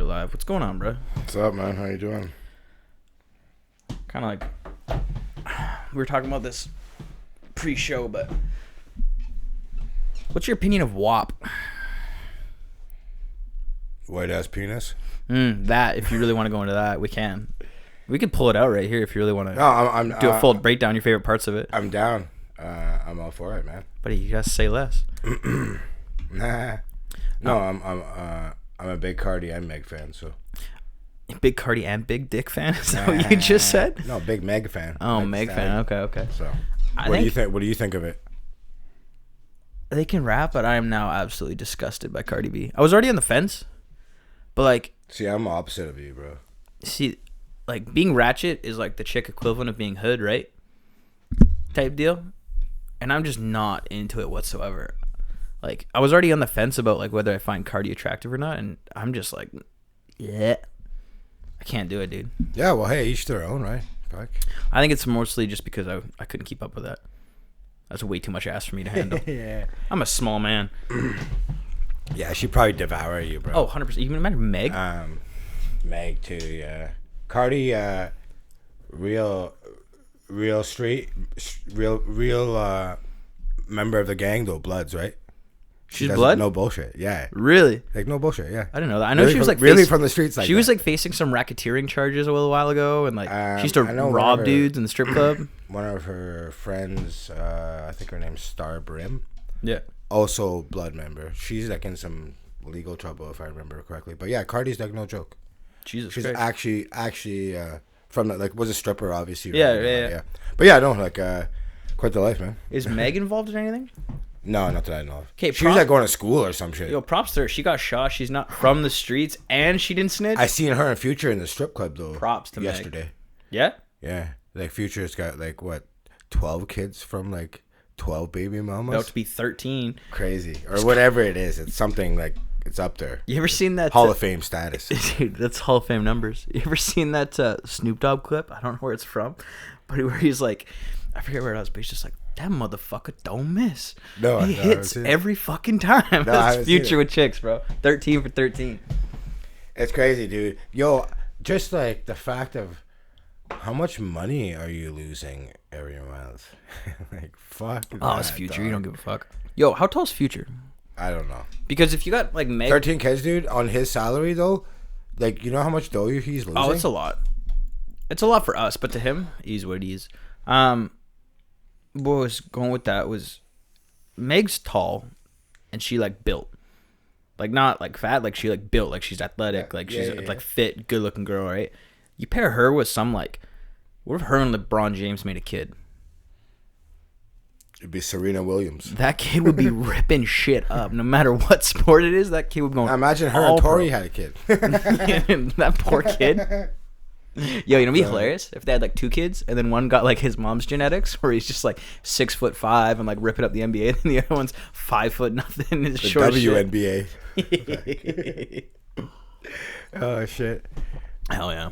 live. What's going on, bro? What's up, man? How you doing? Kind of like we were talking about this pre-show, but what's your opinion of WAP? White ass penis. That if you really want to go into that, we can. We could pull it out right here if you really want to. No, I'm do a full breakdown, your favorite parts of it. I'm down. I'm all for it, man. Buddy, you gotta say less. Nah. No, I'm a big Cardi and Meg fan. So. Big Cardi and Big Dick fan? Is that what you just said? No, big Meg fan. Oh, Meg fan. Okay. So, what do you think? What do you think of it? They can rap, but I am now absolutely disgusted by Cardi B. I was already on the fence, but like, see, I'm opposite of you, bro. See, like being ratchet is like the chick equivalent of being hood, right? Type deal, and I'm just not into it whatsoever. Like, I was already on the fence about like whether I find Cardi attractive or not, and I'm just like, yeah. I can't do it, dude. Yeah, well, hey, each their own, right? Fuck. I think it's mostly just because I couldn't keep up with that. That's way too much ass for me to handle. Yeah. I'm a small man. Yeah, she'd probably devour you, bro. Oh, 100%. You can imagine Meg? Meg, too, yeah. Cardi, real member of the gang, though, Bloods, right? She's blood? No bullshit, yeah. Really? Like, no bullshot, yeah. I didn't know that. I know really she was like really from the streets. Like she was like facing some racketeering charges a little while ago, and like she used to rob dudes in the strip club. One of her friends, I think her name's Star Brim. Yeah. Also Blood member. She's like in some legal trouble if I remember correctly. But yeah, Cardi's like no joke. Jesus She's Christ. actually from the, like was a stripper obviously. Yeah, right? yeah. But yeah, no, like quite the life, man. Is Meg involved in anything? No, not that I know of. Okay, she was like going to school or some shit. Yo, props to her. She got shot. She's not from the streets, and she didn't snitch. I seen her in Future in the strip club though. Props to yesterday. Meg. Yeah. Yeah, like Future's got like what, 12 kids from like 12 baby mamas. About to be 13. Crazy or whatever it is. It's something like it's up there. You ever seen that Hall of Fame status? Dude, that's Hall of Fame numbers. You ever seen that Snoop Dogg clip? I don't know where it's from, but where he's like, I forget where it was, but he's just like, that motherfucker don't miss. No, he hits every fucking time. No, that's Future with chicks, bro. 13 for 13. It's crazy, dude. Yo, just like the fact of how much money are you losing every month? Like, fuck. Oh, it's Future. Dog. You don't give a fuck. Yo, how tall is Future? I don't know. Because if you got like Meg 13 kids, dude, on his salary though, like you know how much dough he's losing? Oh, it's a lot. It's a lot for us, but to him, he's what he is. What was going with that was Meg's tall and she like built, like not like fat, like she like built, like she's athletic, like she's like fit, good looking girl, right? You pair her with some like, what if her and LeBron James made a kid? It'd be Serena Williams. That kid would be ripping shit up, no matter what sport it is. That kid would go. Imagine her and Tori had a kid. That poor kid. Yo, you know, it'd be hilarious if they had like two kids and then one got like his mom's genetics, where he's just like 6'5" and like ripping up the NBA, and the other one's 5 foot nothing. Is the short WNBA. Oh shit! Hell yeah!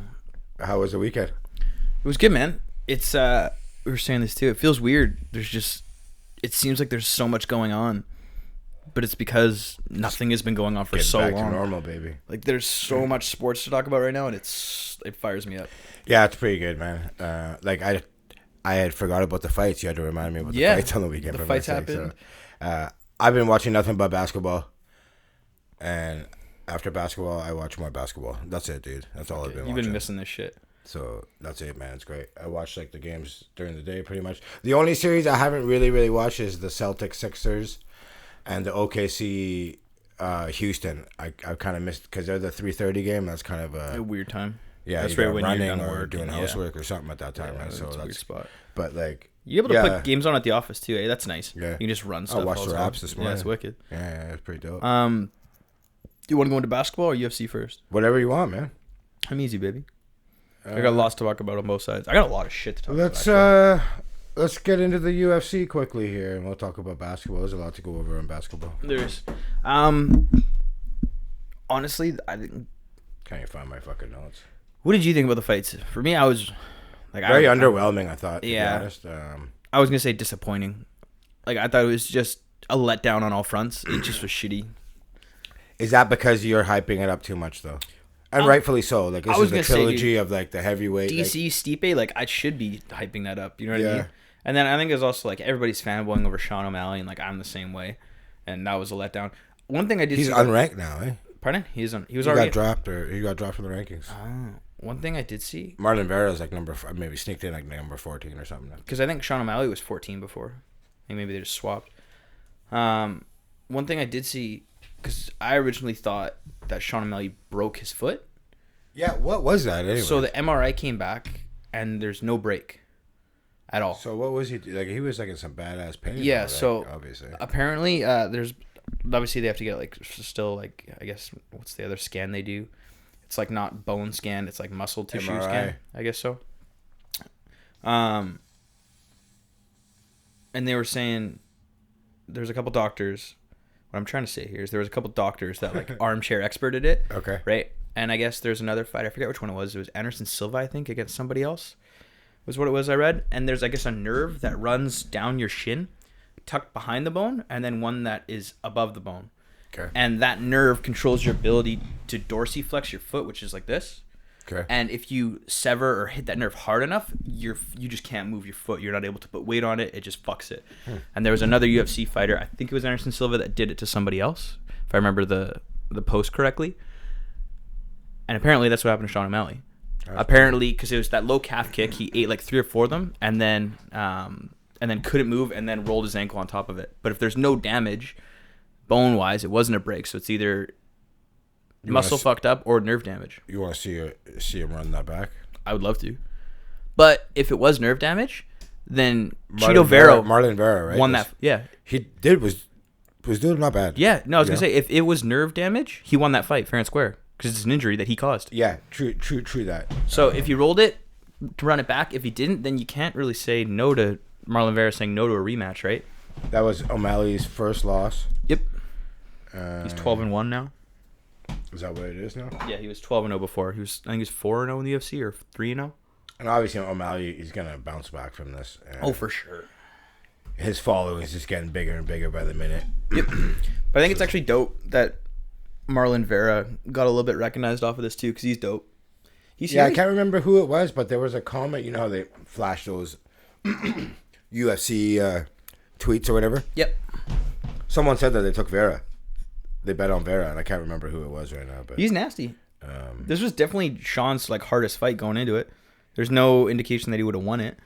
How was the weekend? It was good, man. It's we were saying this too. It feels weird. It seems like there's so much going on, but it's because nothing has been going on for so long. Back to normal, baby. Like there's so much sports to talk about right now, and it fires me up. Yeah, it's pretty good, man. Like I had forgot about the fights. You had to remind me about the fights on the weekend. The fights happened. So, I've been watching nothing but basketball, and after basketball, I watch more basketball. That's it, dude. That's all I've been watching. You've been missing this shit. So that's it, man. It's great. I watch like the games during the day, pretty much. The only series I haven't really watched is the Celtics Sixers and the OKC Houston. I kind of missed because they're the 3:30 game. That's kind of a weird time. Yeah, that's right when running you're or doing housework or something at that time. Yeah, so that's a weird spot. But like you're able to put games on at the office too. Eh? That's nice. Yeah, you can just run stuff. I watched the Raps this morning. Yeah, it's wicked. Yeah, it's pretty dope. Do you want to go into basketball or UFC first? Whatever you want, man. I'm easy, baby. I got lots to talk about on both sides. I got a lot of shit to talk about. Let's get into the UFC quickly here, and we'll talk about basketball. There's a lot to go over in basketball. There's, honestly, I didn't. Can't even find my fucking notes. What did you think about the fights? For me, I was like very underwhelming. I thought. Yeah. To be honest. I was gonna say disappointing. Like I thought it was just a letdown on all fronts. It just was shitty. Is that because you're hyping it up too much, though? And rightfully so. Like, this I was is the gonna say, trilogy dude, of, like, the heavyweight. DC Stipe, like, I should be hyping that up. You know what I Yeah. mean? And then I think it's also, like, everybody's fanboying over Sean O'Malley, and, like, I'm the same way. And that was a letdown. One thing I did He's see... unranked now, eh? Pardon? He was He already... got dropped from the rankings. Oh. One thing I did see... Marlon Vera's, like, maybe sneaked in, like, number 14 or something. Because I think Sean O'Malley was 14 before. I think maybe they just swapped. One thing I did see... Because I originally thought that Sean O'Malley broke his foot. Yeah, what was that anyway? So the MRI came back, and there's no break at all. So what was he like? He was like in some badass pain. Yeah. Like, So obviously, apparently, there's obviously they have to get like still like I guess what's the other scan they do? It's like not bone scan. It's like muscle tissue MRI. scan. I guess so. And they were saying there's a couple doctors. What I'm trying to say here is there was a couple doctors that like armchair experted it. Okay. Right. And I guess there's another fight. I forget which one it was. It was Anderson Silva, I think, against somebody else. Was what it was I read. And there's, I guess, a nerve that runs down your shin, tucked behind the bone, and then one that is above the bone. Okay. And that nerve controls your ability to dorsiflex your foot, which is like this. Okay. And if you sever or hit that nerve hard enough, you just can't move your foot. You're not able to put weight on it. It just fucks it. And there was another UFC fighter, I think it was Anderson Silva, that did it to somebody else, if I remember the post correctly. And apparently that's what happened to Sean O'Malley. Apparently, because it was that low calf kick, he ate like 3 or 4 of them, and then couldn't move, and then rolled his ankle on top of it. But if there's no damage, bone wise, it wasn't a break, so it's either muscle fucked up or nerve damage. You want to see him run that back? I would love to, but if it was nerve damage, then Marlon Vera, right? won that. Yeah, he was doing not bad. Yeah, no, I was gonna say if it was nerve damage, he won that fight fair and square. Because it's an injury that he caused. Yeah, true that. So if he rolled it to run it back, if he didn't, then you can't really say no to Marlon Vera saying no to a rematch, right? That was O'Malley's first loss. Yep. He's 12-1 now. Is that what it is now? Yeah, he was 12-0 before. I think he was 4-0 in the UFC or 3-0. And obviously O'Malley, he's gonna bounce back from this. Oh, for sure. His following is just getting bigger and bigger by the minute. Yep. But I think it's actually dope that Marlon Vera got a little bit recognized off of this too, because he's dope. I can't remember who it was, but there was a comment. You know how they flash those UFC tweets or whatever? Yep. Someone said that they took Vera. They bet on Vera, and I can't remember who it was right now. But he's nasty. This was definitely Sean's like hardest fight going into it. There's no indication that he would have won it.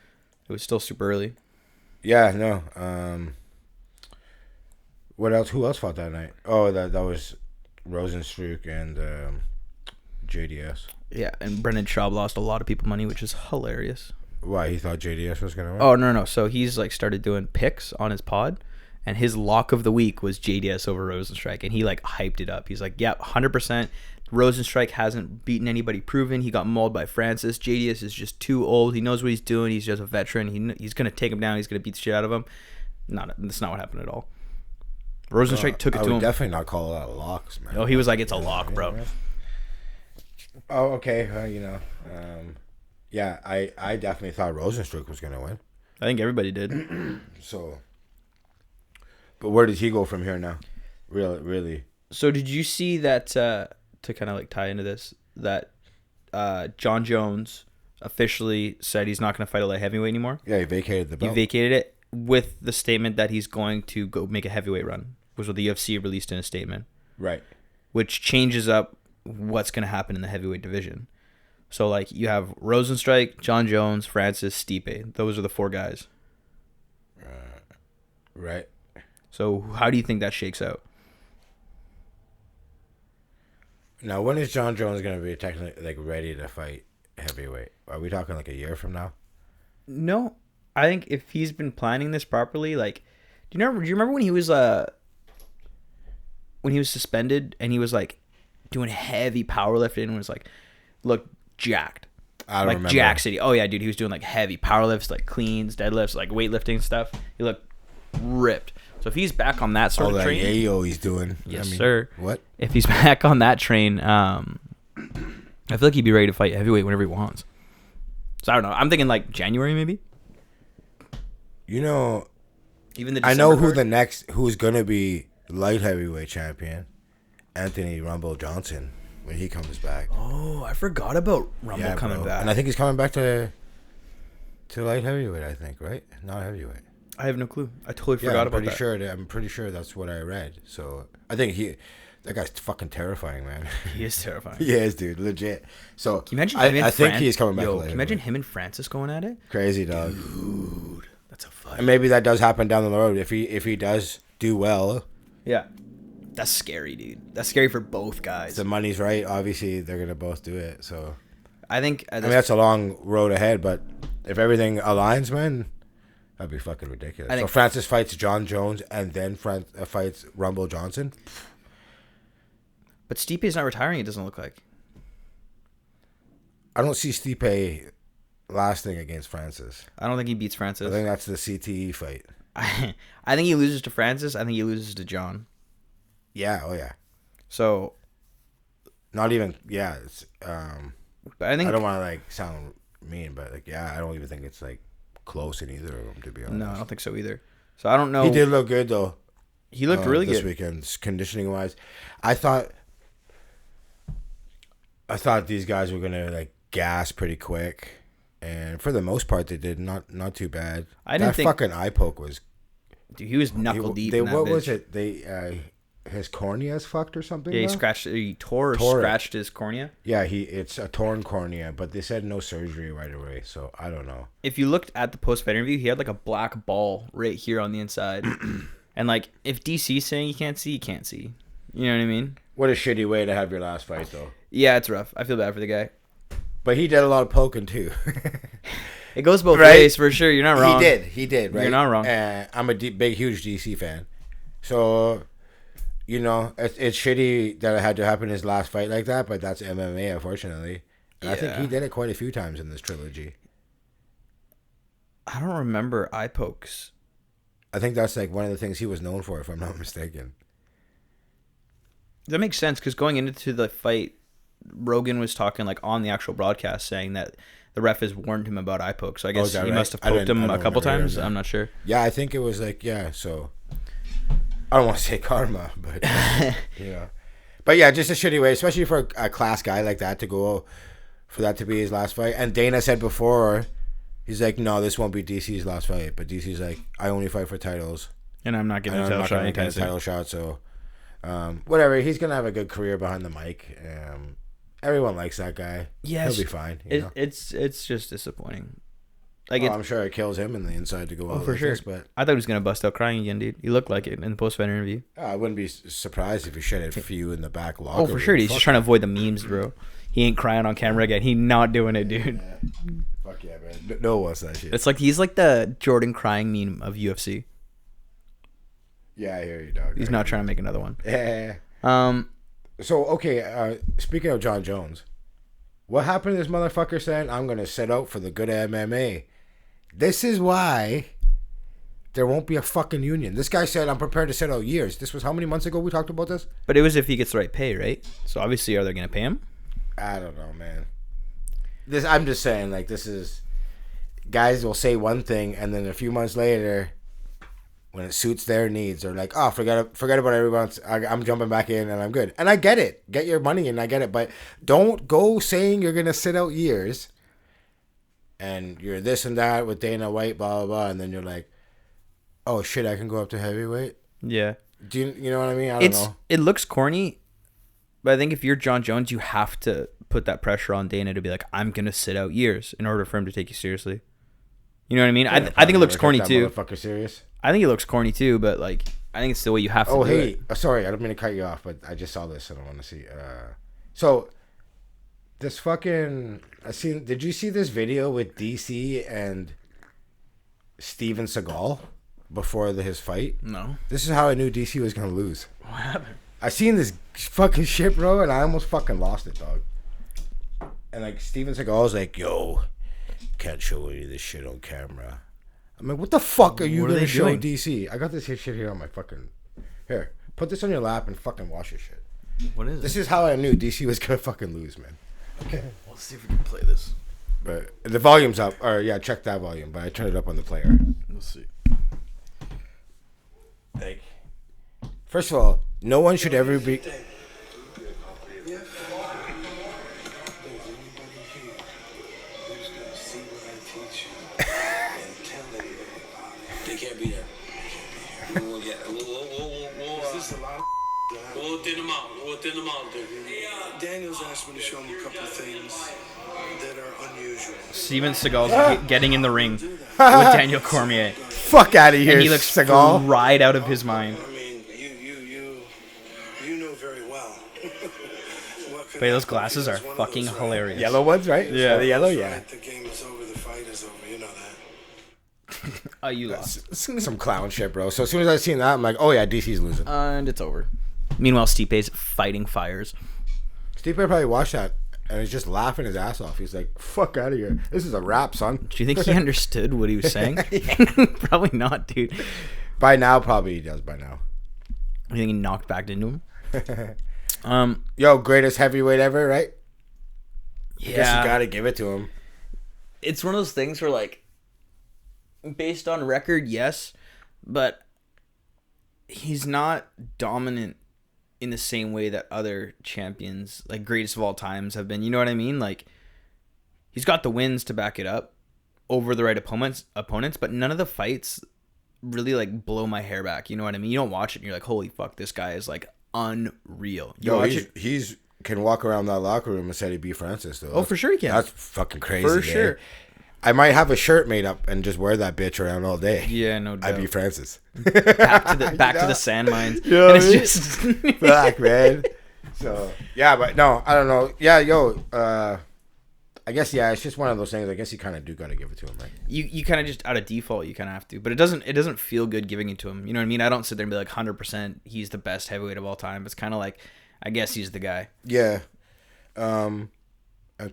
It was still super early. Yeah, no. What else? Who else fought that night? Oh, that was Rosenstruck and JDS. Yeah, and Brendan Schaub lost a lot of people money, which is hilarious. Why? He thought JDS was gonna win? Oh, no. So he's like started doing picks on his pod, and his lock of the week was JDS over Rosenstruck, and he like hyped it up. He's like, "Yep, 100%. Rosenstruck hasn't beaten anybody proven. He got mauled by Francis. JDS is just too old. He knows what he's doing. He's just a veteran. He's gonna take him down. He's gonna beat the shit out of him." That's not what happened at all. Rosenstruck took it to him. I would definitely not call it locks, man. Oh, he was like, "It's a lock, bro." Oh, okay. Yeah, I definitely thought Rosenstruck was gonna win. I think everybody did. So, but where does he go from here now? Really. So did you see that? To kind of like tie into this, that John Jones officially said he's not going to fight a light heavyweight anymore. Yeah, he vacated the belt. He vacated it with the statement that he's going to go make a heavyweight run, was what the UFC released in a statement. Right. Which changes up what's going to happen in the heavyweight division. So, like, you have Rosenstruck, John Jones, Francis, Stipe. Those are the 4 guys. Right. So, how do you think that shakes out? Now, when is John Jones going to be technically like ready to fight heavyweight? Are we talking like a year from now? No. I think if he's been planning this properly, like, do you remember when he was suspended and he was like doing heavy powerlifting and was like, look, jacked. I don't like remember. Jack City. Oh yeah, dude, he was doing like heavy power lifts, like cleans, deadlifts, like weightlifting and stuff. He looked ripped. So if he's back on that sort of train, yayo he's doing. Yes, sir. What? If he's back on that train, I feel like he'd be ready to fight heavyweight whenever he wants. So I don't know. I'm thinking like January maybe. You know, even the I know December who's gonna be light heavyweight champion. Anthony Rumble Johnson when he comes back. Oh, I forgot about Rumble coming back. And I think he's coming back to light heavyweight. I think, right? Not heavyweight. I have no clue. I totally forgot about that. I'm pretty sure that's what I read. So I think that guy's fucking terrifying, man. He is terrifying. He is, dude, legit. So can you imagine him I think he's coming back. Yo, can you imagine him and Francis going at it? Crazy, dog. Dude, that's a fight. And maybe that does happen down the road if he does do well. Yeah, that's scary, dude. That's scary for both guys. If the money's right, obviously they're gonna both do it. So I think that's a long road ahead, but if everything aligns, man, that'd be fucking ridiculous. So Francis fights John Jones and then fights Rumble Johnson. But Stipe's not retiring, it doesn't look like. I don't see Stipe lasting against Francis. I don't think he beats Francis. I think that's the CTE fight. I think he loses to Francis. I think he loses to John. Yeah, oh yeah. So not even it's but I don't want to like sound mean, but like I don't even think it's like close in either of them, to be honest. No, I don't think so either. So I don't know. He did look good though. He looked really this good this weekend, conditioning wise. I thought these guys were gonna like gas pretty quick, and for the most part, they did not too bad. I didn't think fucking eye poke was. Dude, he was knuckle deep. What was it? His cornea's fucked or something. Yeah, he tore or scratched his cornea. Yeah, it's a torn cornea, but they said no surgery right away. So I don't know. If you looked at the post-fight interview, he had like a black ball right here on the inside, and like if DC's saying you can't see, you can't see. You know what I mean? What a shitty way to have your last fight, though. Yeah, it's rough. I feel bad for the guy. But he did a lot of poking, too. It goes both ways, for sure. You're not wrong. He did, right? You're not wrong. I'm a big, huge DC fan. So, it's shitty that it had to happen in his last fight like that, but that's MMA, unfortunately. And I think he did it quite a few times in this trilogy. I don't remember eye pokes. I think that's like one of the things he was known for, if I'm not mistaken. That makes sense, because going into the fight, Rogan was talking like on the actual broadcast saying that the ref has warned him about eye poke. So I guess he must have poked him a couple times. I'm not sure. Yeah, I think it was like, so I don't want to say karma, but But yeah, just a shitty way, especially for a class guy like that to go for that to be his last fight. And Dana said before, he's like, no, this won't be DC's last fight. But DC's like, I only fight for titles. And I'm not getting a title shot anytime soon. So whatever, he's gonna have a good career behind the mic. Everyone likes that guy. Yes, he'll be fine. It's just disappointing. Like I'm sure it kills him in the inside to go out for like sure. This, but I thought he was gonna bust out crying again, dude. He looked like it in the post-fight interview. I wouldn't be surprised if he shed a few in the back locker. Oh, for sure. He's just trying to avoid the memes, bro. He ain't crying on camera again. He not doing it, dude. Yeah. Fuck yeah, man. No one wants that shit. It's like he's like the Jordan crying meme of UFC. Yeah, I hear you, dog. He's not trying to make another one. Yeah. So okay. Speaking of John Jones, what happened to this motherfucker saying I'm gonna sit out for the good of MMA? This is why there won't be a fucking union. This guy said I'm prepared to sit out years. This was how many months ago we talked about this? But it was if he gets the right pay, right? So obviously, are they gonna pay him? I don't know, man. I'm just saying, like, this is guys will say one thing and then a few months later, when it suits their needs, they're like, oh, forget about everyone else. I'm jumping back in and I'm good. And I get it. Get your money and I get it. But don't go saying you're going to sit out years and you're this and that with Dana White, blah, blah, blah. And then you're like, oh, shit, I can go up to heavyweight? Yeah. Do you know what I mean? I don't know. It looks corny, but I think if you're John Jones, you have to put that pressure on Dana to be like, I'm going to sit out years in order for him to take you seriously. You know what I mean? Yeah, I think it looks corny too. Motherfucker serious? I think it looks corny too, but like I think it's the way you have to do it. Sorry, I don't mean to cut you off, but I just saw this and I want to see. So this fucking did you see this video with DC and Steven Seagal before his fight? No. This is how I knew DC was gonna lose. What happened? I seen this fucking shit, bro, and I almost fucking lost it, dog. And like Steven Seagal's like, yo, can't show any of this shit on camera. I'm like, what the fuck are you gonna show DC? I got this shit here on my fucking. Here, put this on your lap and fucking wash your shit. What is it? This is how I knew DC was gonna fucking lose, man. Okay, let's see if we can play this. But the volume's up. Or yeah, check that volume. But I turned it up on the player. Let's see. Like, first of all, no one should ever be. be there. We'll get. We'll thin them out. We'll thin them out, dude. Daniel's asked me to show him a couple of things that are unusual. Steven Seagal's getting in the ring with Daniel Cormier. Fuck out of here, And he looks Seagal. fried out of his mind. I mean, you know very well. But those glasses are fucking hilarious. Yellow ones, right? Yeah. The yellow, yeah. The game is over. The fight is over. You know that. Oh, you lost. Some clown shit, bro. So as soon as I seen that, I'm like, oh yeah, DC's losing. And it's over. Meanwhile, Stipe's fighting fires. Stipe probably watched that and he's just laughing his ass off. He's like, fuck out of here. This is a rap, son. Do you think he understood what he was saying? Probably not, dude. By now, probably he does by now. You think he knocked back into him? Yo, greatest heavyweight ever, right? Yeah. I guess you gotta give it to him. It's one of those things where, like, based on record, yes, but he's not dominant in the same way that other champions, like greatest of all times, have been. You know what I mean? Like, he's got the wins to back it up over the right opponents, but none of the fights really, like, blow my hair back. You know what I mean? You don't watch it and you're like, holy fuck, this guy is, like, unreal. You watch it. He's can walk around that locker room and say he beat Francis, though. Oh, for sure he can. That's fucking crazy. For man. sure. I might have a shirt made up and just wear that bitch around all day. Yeah, no doubt. I beat Francis. Back to the sand mines. Yeah, And it's just Fuck, man. So yeah, but no, I don't know. Yeah, yo, I guess it's just one of those things. I guess you kind of do gotta give it to him, right? You kind of just out of default you kind of have to, but it doesn't feel good giving it to him. You know what I mean? I don't sit there and be like 100% he's the best heavyweight of all time. It's kind of like, I guess he's the guy. Yeah. And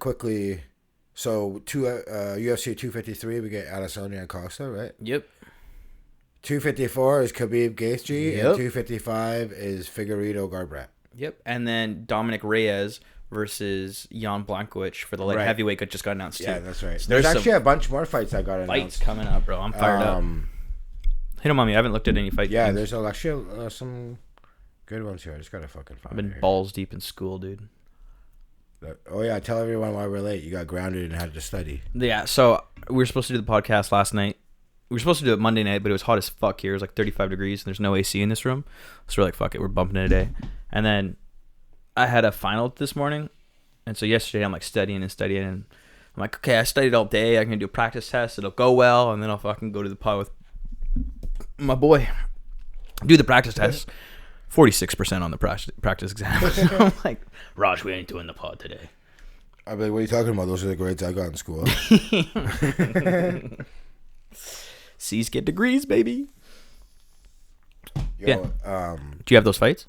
quickly, so UFC 253 we get Adesanya and Costa, right? Yep. 254 is Khabib Gaethje, Yep. and 255 is Figueiredo Garbrandt. Yep. And then Dominic Reyes versus Jan Blachowicz for the light Right. heavyweight that just got announced too. Yeah, that's right. So There's some actually a bunch more fights that got fights announced. coming up, bro. I'm fired up. Hit them on me. I haven't looked at any fight. Yeah, things. there's actually some good ones here. I just gotta fucking find. I've been it here. balls deep in school, dude. Oh yeah, tell everyone why we're late. You got grounded and had to study. Yeah, so we were supposed to do the podcast last night. We were supposed to do it Monday night, but it was hot as fuck here. It was like 35 degrees, and there's no AC in this room. So we're like, fuck it, we're bumping it today. And then I had a final this morning, and so yesterday I'm like studying, and I'm like, okay, I studied all day. I'm gonna do a practice test. It'll go well, and then I'll fucking go to the pod with my boy. Do the practice test. 46% on the practice exam. So I'm like, Raj, we ain't doing the pod today. I'd be like, what are you talking about? Those are the grades I got in school. C's get degrees, baby. Yo, Yeah. Do you have those fights?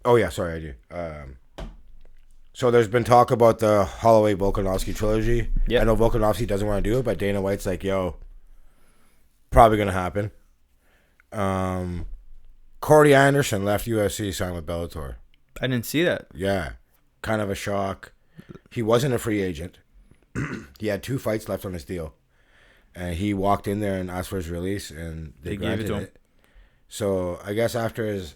Oh yeah, sorry, I do. So there's been talk about the Holloway Volkanovski trilogy. Yep. I know Volkanovski doesn't want to do it, but Dana White's like, yo, probably gonna happen. Corey Anderson left UFC, signed with Bellator. I didn't see that. Yeah, kind of a shock. He wasn't a free agent. He had 2 fights left on his deal, and he walked in there and asked for his release, and they granted to him. it. So I guess after his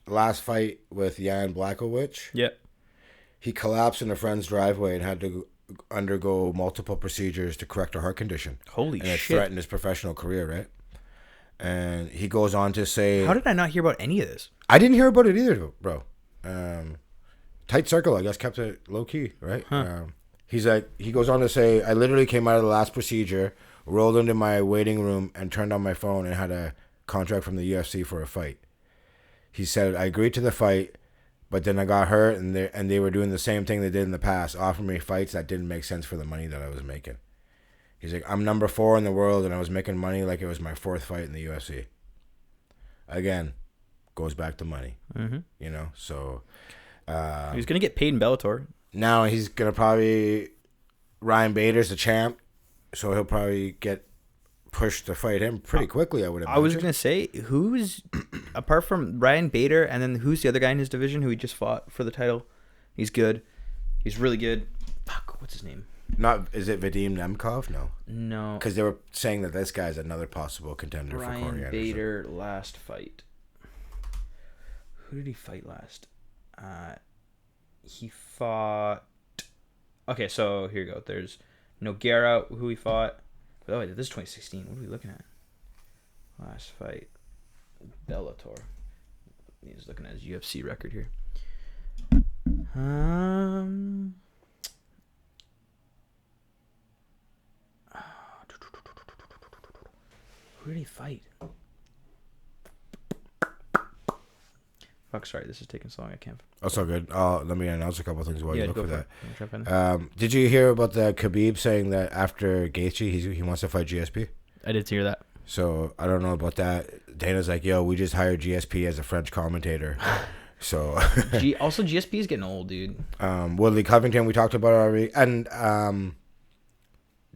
last fight with Jan Blachowicz, Yep. he collapsed in a friend's driveway and had to undergo multiple procedures to correct a heart condition. Holy and it shit. threatened his professional career, right? And he goes on to say, How did I not hear about any of this? I didn't hear about it either, bro. Tight circle, I guess, kept it low key, right? He's like, he goes on to say, I literally came out of the last procedure, rolled into my waiting room, and turned on my phone and had a contract from the UFC for a fight. He said, I agreed to the fight, but then I got hurt, and they were doing the same thing they did in the past, offering me fights that didn't make sense for the money that I was making. He's like, I'm number 4 in the world, and I was making money like it was my 4th fight in the UFC. Again, goes back to money, you know? So He was going to get paid in Bellator. now he's going to probably, Ryan Bader's the champ, so he'll probably get pushed to fight him pretty quickly, I would imagine. I was going to say, who's, apart from Ryan Bader, and then who's the other guy in his division who he just fought for the title? He's good. He's really good. Fuck, what's his name? Is it Vadim Nemkov? No. No. Because they were saying that this guy's another possible contender for Corey Ryan Anderson. Bader last fight. Who did he fight last? He fought. Okay, so here you go. There's Nogueira, who he fought. Oh, wait, this is 2016. What are we looking at? Last fight. Bellator. He's looking at his UFC record here. Who did he fight? Fuck, sorry, this is taking so long. I can't. That's all good. Let me announce a couple of things while you look for that. Jump in. Did you hear about the Khabib saying that after Gaethje, he wants to fight GSP? I did hear that. So I don't know about that. Dana's like, yo, we just hired GSP as a French commentator. So also GSP is getting old, dude. Woodley Covington, we talked about already, and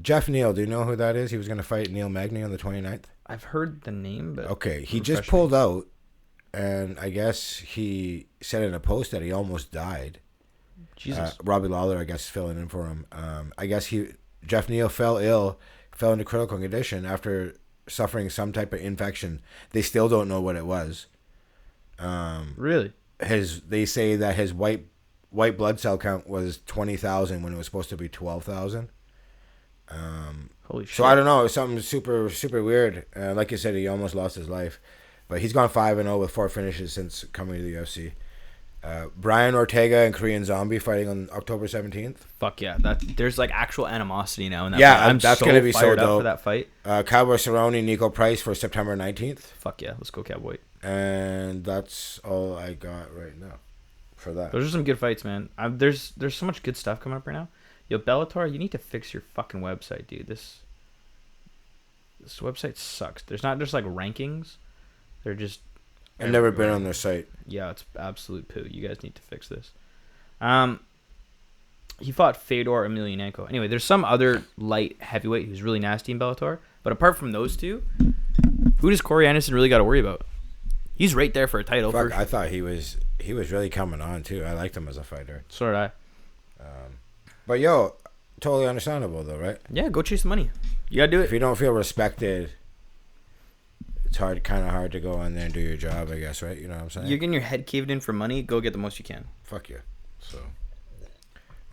Jeff Neal. Do you know who that is? He was going to fight Neil Magny on the 29th. I've heard the name, but okay, he just pulled out, and I guess he said in a post that he almost died. Jesus. Robbie Lawler, I guess, filling in for him. I guess Jeff Neal fell into critical condition after suffering some type of infection. They still don't know what it was. Really? They say that his white blood cell count was 20,000 when it was supposed to be 12,000. Holy shit. So I don't know. It was something super, super weird. Like you said, he almost lost his life. But he's gone 5-0 with 4 finishes since coming to the UFC. Brian Ortega and Korean Zombie fighting on October 17th. Fuck yeah. There's like actual animosity now in that fight. That's so going to be so fired up dope. for that fight. Cowboy Cerrone, Nico Price for September 19th. Fuck yeah. Let's go, Cowboy. And that's all I got right now for that. Those are some good fights, man. There's so much good stuff coming up right now. Yo, Bellator, you need to fix your fucking website, dude. This website sucks. There's not just like rankings. They're just... I've never been on their site. Yeah, it's absolute poo. You guys need to fix this. He fought Fedor Emelianenko. Anyway, there's some other light heavyweight who's really nasty in Bellator. But apart from those two, who does Corey Anderson really got to worry about? He's right there for a title. Fuck, I thought he was really coming on too. I liked him as a fighter. So did I. But yo, totally understandable though, right? Yeah, go chase the money. You gotta do it. If you don't feel respected, it's kind of hard to go on there and do your job, I guess, right? You know what I'm saying? You're getting your head caved in for money. Go get the most you can. Fuck you. So.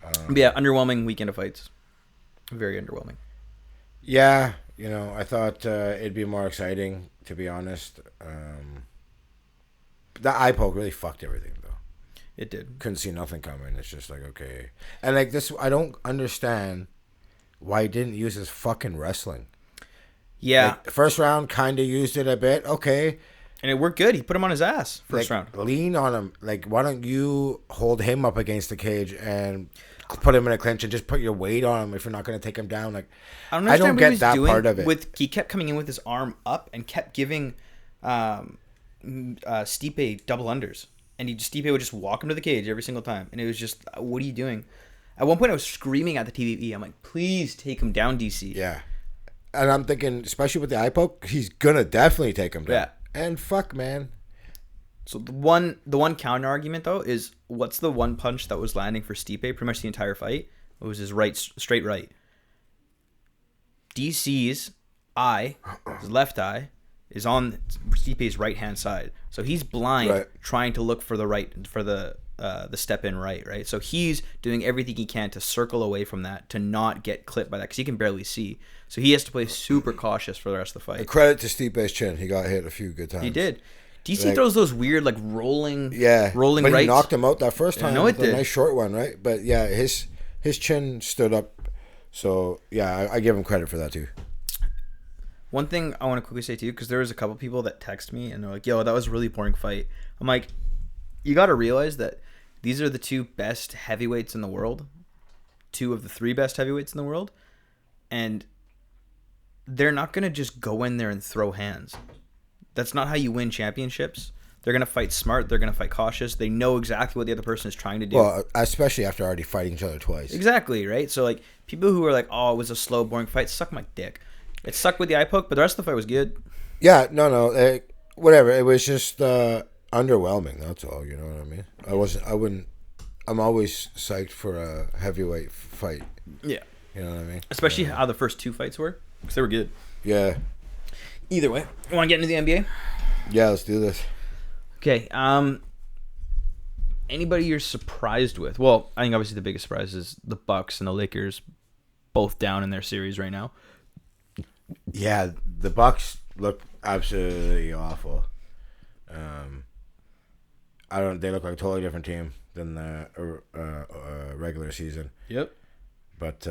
But yeah, underwhelming weekend of fights. Very underwhelming. Yeah, I thought it'd be more exciting, to be honest. The eye poke really fucked everything, though. It did. Couldn't see nothing coming. It's just like, okay. And like this, I don't understand why he didn't use his fucking wrestling. Yeah. Like, first round, kind of used it a bit. Okay. And it worked good. He put him on his ass first round. Lean on him. Like, why don't you hold him up against the cage and put him in a clinch and just put your weight on him if you're not going to take him down? Like, I don't get that part of it. He kept coming in with his arm up and kept giving Stipe double unders. And Stipe would just walk him to the cage every single time. And it was just, what are you doing? At one point, I was screaming at the TV. I'm like, please take him down, DC. Yeah. And I'm thinking, especially with the eye poke, he's going to definitely take him down. Yeah. And fuck, man. So the one counter argument, though, is what's the one punch that was landing for Stipe pretty much the entire fight? It was his straight right. DC's eye, his left eye, is on Stipe's right-hand side. So he's blind, trying to look for the step-in right? So he's doing everything he can to circle away from that, to not get clipped by that, because he can barely see. So he has to play super cautious for the rest of the fight. A credit to Stipe's chin. He got hit a few good times. He did. DC throws those weird, like, rolling but rights. He knocked him out that first time. No, it did. A nice short one, right? But, yeah, his chin stood up. So, yeah, I give him credit for that, too. One thing I want to quickly say to you, because there was a couple people that text me and they're like, yo, that was a really boring fight. I'm like, you got to realize that these are the two best heavyweights in the world. 2 of the 3 best heavyweights in the world. And they're not going to just go in there and throw hands. That's not how you win championships. They're going to fight smart. They're going to fight cautious. They know exactly what the other person is trying to do. Well, especially after already fighting each other twice. Exactly, right? So, like, people who are like, oh, it was a slow, boring fight, suck my dick. It sucked with the eye poke, but the rest of the fight was good. Yeah, no, whatever. It was just underwhelming. That's all. You know what I mean? I'm always psyched for a heavyweight fight. Yeah. You know what I mean? Especially how the first 2 fights were, because they were good. Yeah. Either way, you want to get into the NBA? Yeah, let's do this. Okay. Anybody you're surprised with? Well, I think obviously the biggest surprise is the Bucks and the Lakers, both down in their series right now. Yeah, the Bucks look absolutely awful. They look like a totally different team than the regular season. Yep. But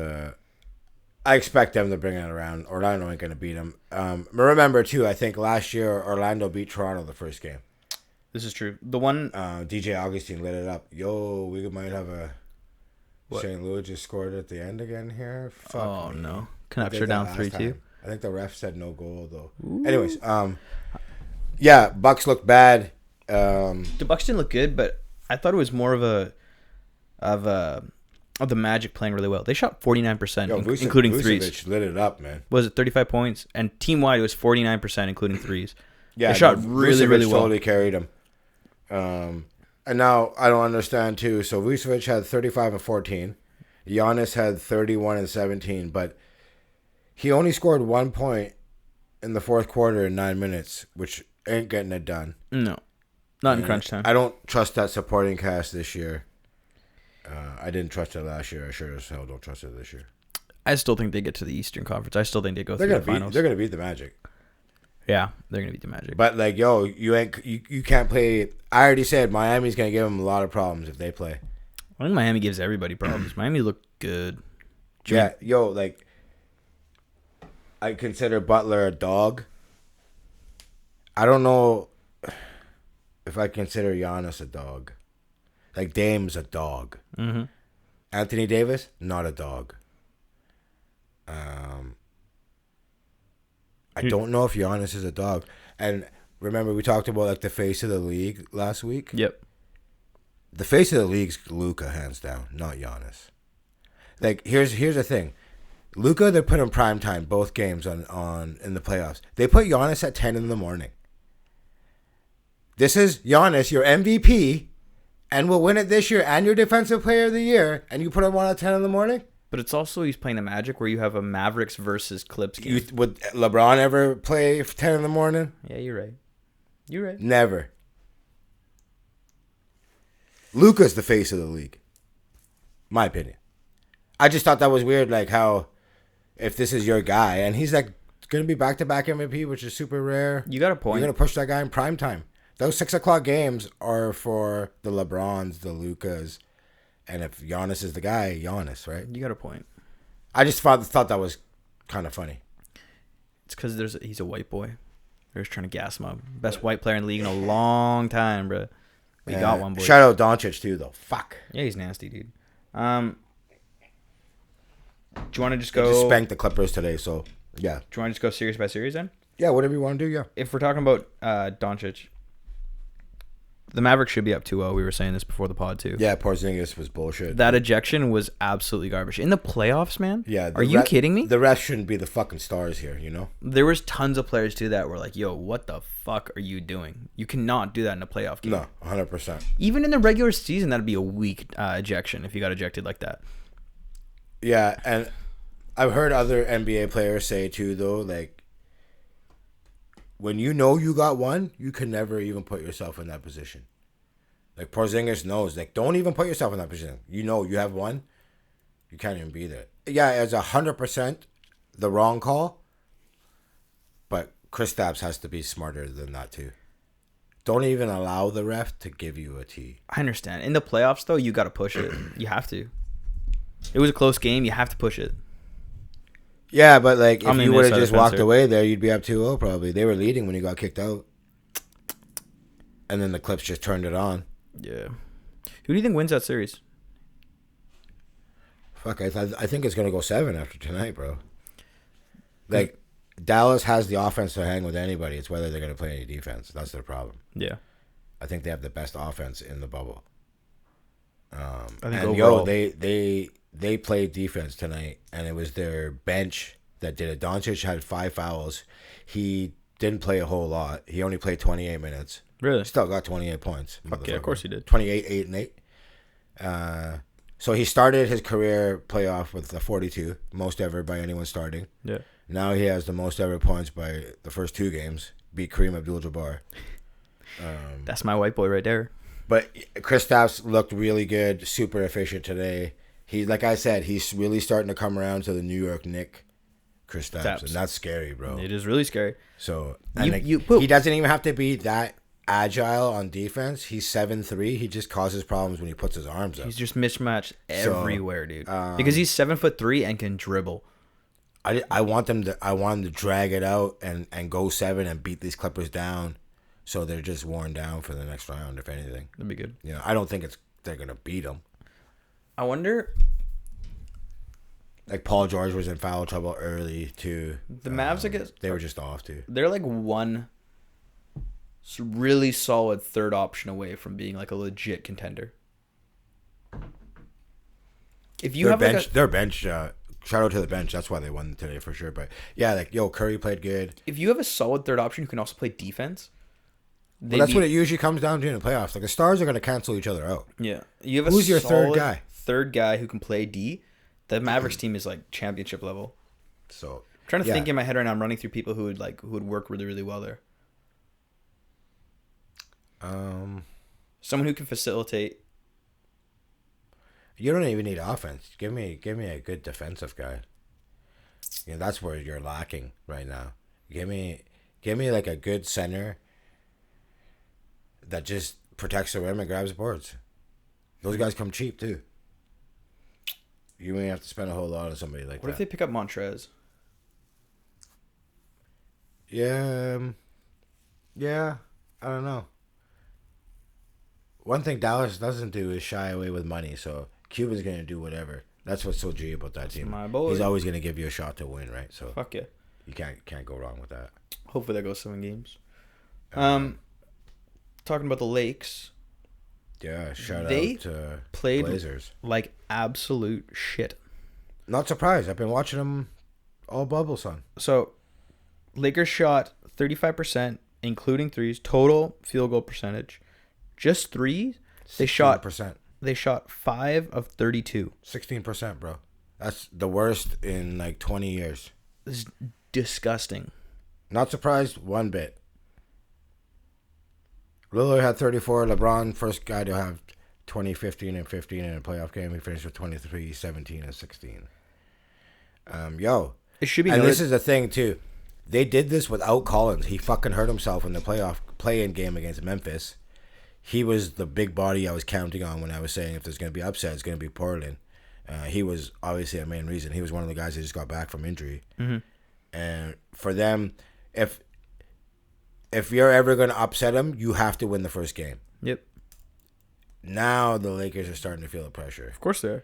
I expect them to bring it around. Orlando ain't gonna beat them. Remember too, I think last year Orlando beat Toronto the first game. This is true. The one DJ Augustine lit it up. Yo, we might have a What? St. Louis just scored at the end again here. Oh me. no. They Canucks did are that down last 3-2. time. I think the ref said no goal though. Anyways, yeah, Bucks look bad. The Bucks didn't look good, but I thought it was more of the Magic playing really well. They shot 49%, including threes. Vucevic lit it up, man. Was it 35 points? And team wide, it was 49%, including threes. Yeah, they shot really, Vucevic really well. Totally carried him. And now I don't understand too. So Vucevic had 35 and 14. Giannis had 31 and 17, but he only scored 1 point in the fourth quarter in 9 minutes, which ain't getting it done. No, not in crunch time. I don't trust that supporting cast this year. I didn't trust it last year. I sure as hell don't trust it this year. I still think they get to the Eastern Conference. I still think they go They're through gonna the finals. They're gonna beat the Magic. Yeah, they're gonna beat the Magic. But like, yo, you can't play. I already said Miami's gonna give them a lot of problems if they play. I think Miami gives everybody problems. Miami looked good. Yeah, yo, like, I consider Butler a dog. I don't know if I consider Giannis a dog. Like, Dame's a dog. Mm-hmm. Anthony Davis, not a dog. I don't know if Giannis is a dog. And remember, we talked about, like, the face of the league last week? Yep. The face of the league's Luka, hands down, not Giannis. Like, here's the thing. Luka, they put in prime time both games on in the playoffs. They put Giannis at 10 in the morning. This is Giannis, your MVP, and will win it this year, and your Defensive Player of the Year, and you put him on at 10 in the morning? But it's also he's playing the Magic where you have a Mavericks versus Clips game. Would LeBron ever play 10 in the morning? Yeah, you're right. You're right. Never. Luka's the face of the league. My opinion. I just thought that was weird, like how if this is your guy, and he's like going to be back-to-back MVP, which is super rare. You got a point. You're going to push that guy in prime time. Those 6 o'clock games are for the LeBrons, the Lukas, and if Giannis is the guy, Giannis, right? You got a point. I just thought that was kind of funny. It's because he's a white boy. They're just trying to gas him up. Best white player in the league in a long time, bro. We got one, boy. Shout out Doncic, too, though. Fuck. Yeah, he's nasty, dude. Do you want to just They go? just spanked the Clippers today, so yeah. Do you want to just go series by series then? Yeah, whatever you want to do, yeah. If we're talking about Doncic, the Mavericks should be up 2-0. We were saying this before the pod too. Yeah, Porzingis was bullshit. That ejection was absolutely garbage. In the playoffs, man? Yeah. Are you kidding me? The refs shouldn't be the fucking stars here, you know? There was tons of players too that were like, yo, what the fuck are you doing? You cannot do that in a playoff game. No, 100%. Even in the regular season, that'd be a weak ejection if you got ejected like that. Yeah, and I've heard other NBA players say too, though, like, when you know you got one, you can never even put yourself in that position. Like, Porzingis knows, like, don't even put yourself in that position. You know you have one, you can't even be there. Yeah, it's 100% the wrong call, but Kristaps has to be smarter than that too. Don't even allow the ref to give you a T. I understand. In the playoffs, though, you got to push it. You have to. It was a close game. You have to push it. Yeah, but like if I'm you in would this have side just of the walked fence away there, you'd be up 2-0 probably. They were leading when he got kicked out. And then the Clips just turned it on. Yeah. Who do you think wins that series? Fuck, I think it's going to go 7 after tonight, bro. Like, Dallas has the offense to hang with anybody. It's whether they're going to play any defense. That's their problem. Yeah. I think they have the best offense in the bubble. I think And overall, they played defense tonight, and it was their bench that did it. Doncic had 5 fouls. He didn't play a whole lot. He only played 28 minutes. really? Still got 28 points. Fuck yeah, of course he did. 28, 8, and 8. So he started his career playoff with a 42, most ever by anyone starting. Yeah. Now he has the most ever points by the first 2 games. Beat Kareem Abdul-Jabbar. That's my white boy right there. But Kristaps looked really good, super efficient today. He, like I said, he's really starting to come around to the New York Knicks Kristaps, and that's scary, bro. It is really scary. So He doesn't even have to be that agile on defense. He's 7'3". He just causes problems when he puts his arms up. He's just mismatched everywhere, dude. Because he's 7'3" and can dribble. I want him to drag it out and go 7 and beat these Clippers down, so they're just worn down for the next round, if anything. That'd be good. You know, I don't think they're gonna beat them. I wonder. Like Paul George was in foul trouble early too. The Mavs, I guess they were just off too. They're like one really solid third option away from being like a legit contender. If you their bench, shout out to the bench. That's why they won today for sure. But yeah, like Curry played good. If you have a solid third option who can also play defense, well, that's what it usually comes down to in the playoffs. Like the stars are going to cancel each other out. Yeah, you have who's your third guy? Third guy who can play D. The Mavericks team is like championship level. So I'm trying to think in my head right now. I'm running through people who would work really, really well there. Someone who can facilitate. You don't even need offense. Give me a good defensive guy. You know, that's where you're lacking right now. Give me like a good center that just protects the rim and grabs boards. Those guys come cheap too. You may have to spend a whole lot on somebody like that. What if they pick up Montrez? Yeah, I don't know. One thing Dallas doesn't do is shy away with money, so Cuban's going to do whatever. That's what's so G about that team. My boy. He's always going to give you a shot to win, right? So fuck yeah. You can't go wrong with that. Hopefully that goes 7 games. Talking about the Lakes. Yeah, shout out to played Blazers. Like absolute shit. Not surprised. I've been watching them all bubble, son. So, Lakers shot 35%, including threes. Total field goal percentage, just threes. They shot 5 of 32. 16%, bro. That's the worst in like 20 years. This is disgusting. Not surprised one bit. Lillard had 34. LeBron, first guy to have 20, 15, and 15 in a playoff game. He finished with 23, 17, and 16. It should be. And this is the thing too. They did this without Collins. He fucking hurt himself in the play-in game against Memphis. He was the big body I was counting on when I was saying if there's going to be upset, it's going to be Portland. He was obviously a main reason. He was one of the guys that just got back from injury. Mm-hmm. And for them, if you're ever going to upset them, you have to win the first game. Yep. Now the Lakers are starting to feel the pressure. Of course they are.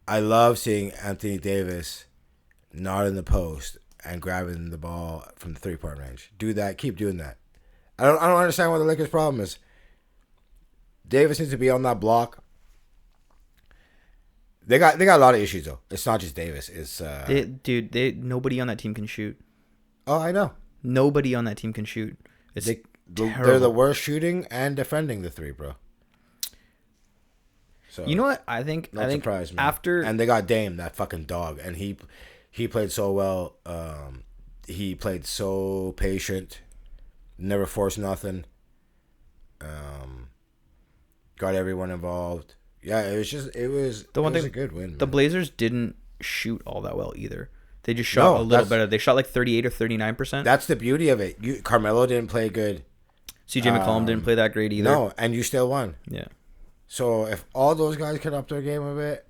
I love seeing Anthony Davis not in the post and grabbing the ball from the 3-point range. Do that. Keep doing that. I don't understand what the Lakers' problem is. Davis needs to be on that block. They got a lot of issues though. It's not just Davis. It's nobody on that team can shoot. Oh, I know. Nobody on that team can shoot. It's terrible. They're the worst shooting and defending the 3, bro. So you know what? I think surprised, man. And they got Dame, that fucking dog, and he played so well. He played so patient, never forced nothing. Got everyone involved. Yeah, it was a good win. The Blazers didn't shoot all that well either. They just shot a little better. They shot like 38 or 39%. That's the beauty of it. Carmelo didn't play good. CJ McCollum didn't play that great either. No, and you still won. Yeah. So if all those guys can up their game a bit,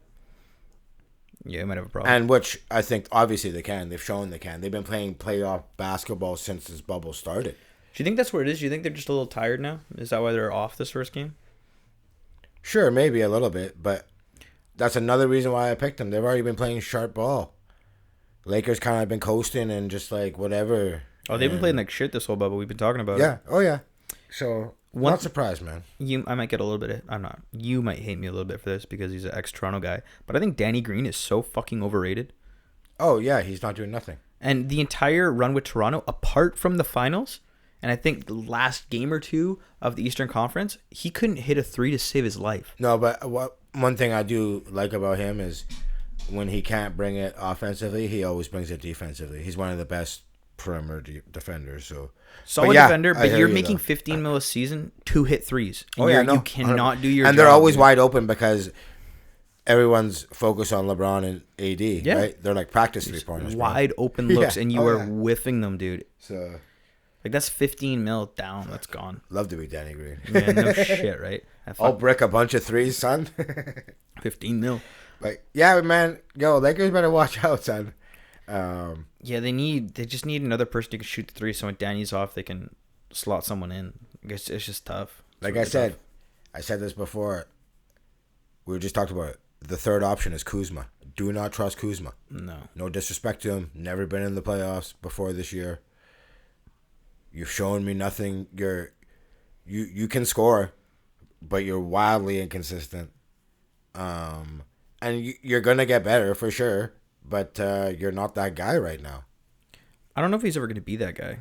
yeah, you might have a problem. And which I think obviously they can. They've shown they can. They've been playing playoff basketball since this bubble started. Do you think that's what it is? Do you think they're just a little tired now? Is that why they're off this first game? Sure, maybe a little bit, but that's another reason why I picked them. They've already been playing sharp ball. Lakers kind of been coasting and just like whatever. Oh, they've been playing like shit this whole bubble. We've been talking about it. Yeah. Oh, yeah. So, not surprised, man. I might get a little bit. I'm not. You might hate me a little bit for this because he's an ex-Toronto guy. But I think Danny Green is so fucking overrated. Oh, yeah. He's not doing nothing. And the entire run with Toronto, apart from the finals, and I think the last game or two of the Eastern Conference, he couldn't hit a 3 to save his life. No, but one thing I do like about him is when he can't bring it offensively, he always brings it defensively. He's one of the best perimeter defenders. So solid defender, but you're making $15 million a season to hit threes. And you cannot do your job. And they're always wide open because everyone's focused on LeBron and AD, Yeah. right? They're like practice 3-pointers. Bro. Wide open looks, Yeah. and you Oh, are yeah. whiffing them, dude. So, Like, that's 15 mil down. That's gone. love to be Danny Green. Yeah, no shit, right? I'll brick a bunch of threes, son. 15 mil. Like, yeah, man. Yo, Lakers better watch out, son. Yeah, they just need another person who can shoot the three, so when Danny's off, they can slot someone in. I guess it's just tough. It's Like really I said, tough. I said this before. We were just talked about it. The third option is Kuzma. Do not trust Kuzma. No. No disrespect to him. Never been in the playoffs before this year. You've shown me nothing. You can score, but you're wildly inconsistent. And you're gonna get better for sure, but you're not that guy right now. I don't know if he's ever going to be that guy.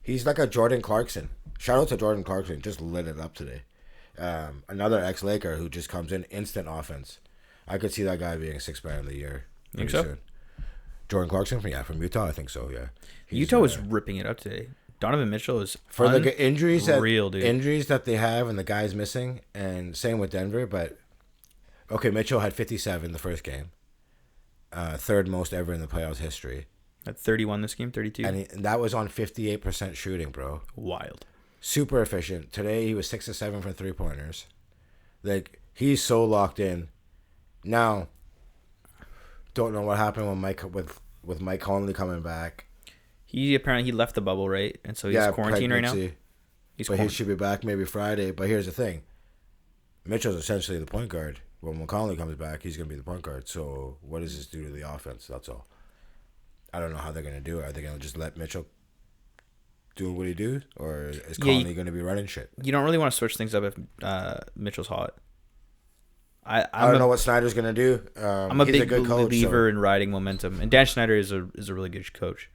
He's like a Jordan Clarkson. Shout out to Jordan Clarkson. Just lit it up today. Another ex-Laker who just comes in instant offense. I could see that guy being sixth man of the year. Think so? Soon. Jordan Clarkson, from Utah, I think so. Yeah, Utah was ripping it up today. Donovan Mitchell is for the injuries dude. Injuries that they have and the guys missing, and same with Denver. But okay, Mitchell had 57 the first game, third most ever in the playoffs history. At 31 this game, 32. And that was on 58% shooting, bro. Wild. Super efficient. Today he was 6 of 7 for 3-pointers. Like, he's so locked in. Now, don't know what happened with Mike Conley coming back. He left the bubble, right? And so he's quarantined right now. He should be back maybe Friday. But here's the thing. Mitchell's essentially the point guard. When Conley comes back, he's going to be the point guard. So what does this do to the offense? That's all. I don't know how they're going to do it. Are they going to just let Mitchell do what he do? Or is Conley going to be running shit? You don't really want to switch things up if Mitchell's hot. I don't know what Snyder's going to do. I'm a he's big a good coach, believer in riding momentum. And Dan Snyder is a really good coach.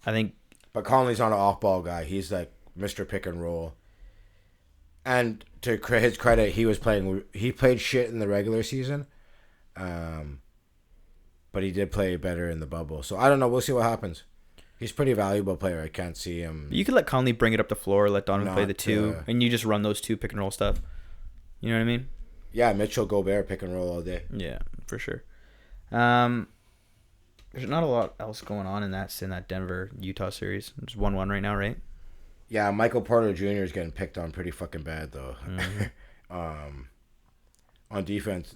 I think. But Conley's not an off-ball guy. He's like Mr. Pick and Roll. And to his credit, he played shit in the regular season. But he did play better in the bubble. So I don't know. We'll see what happens. He's a pretty valuable player. I can't see him. You could let Conley bring it up the floor, let Donovan play the two, and you just run those two pick and roll stuff. You know what I mean? Yeah, Mitchell, Gobert, pick and roll all day. Yeah, for sure. There's not a lot else going on in that Denver-Utah series. It's 1-1 right now, right? Yeah, Michael Porter Jr. is getting picked on pretty fucking bad, though. Mm-hmm. On defense,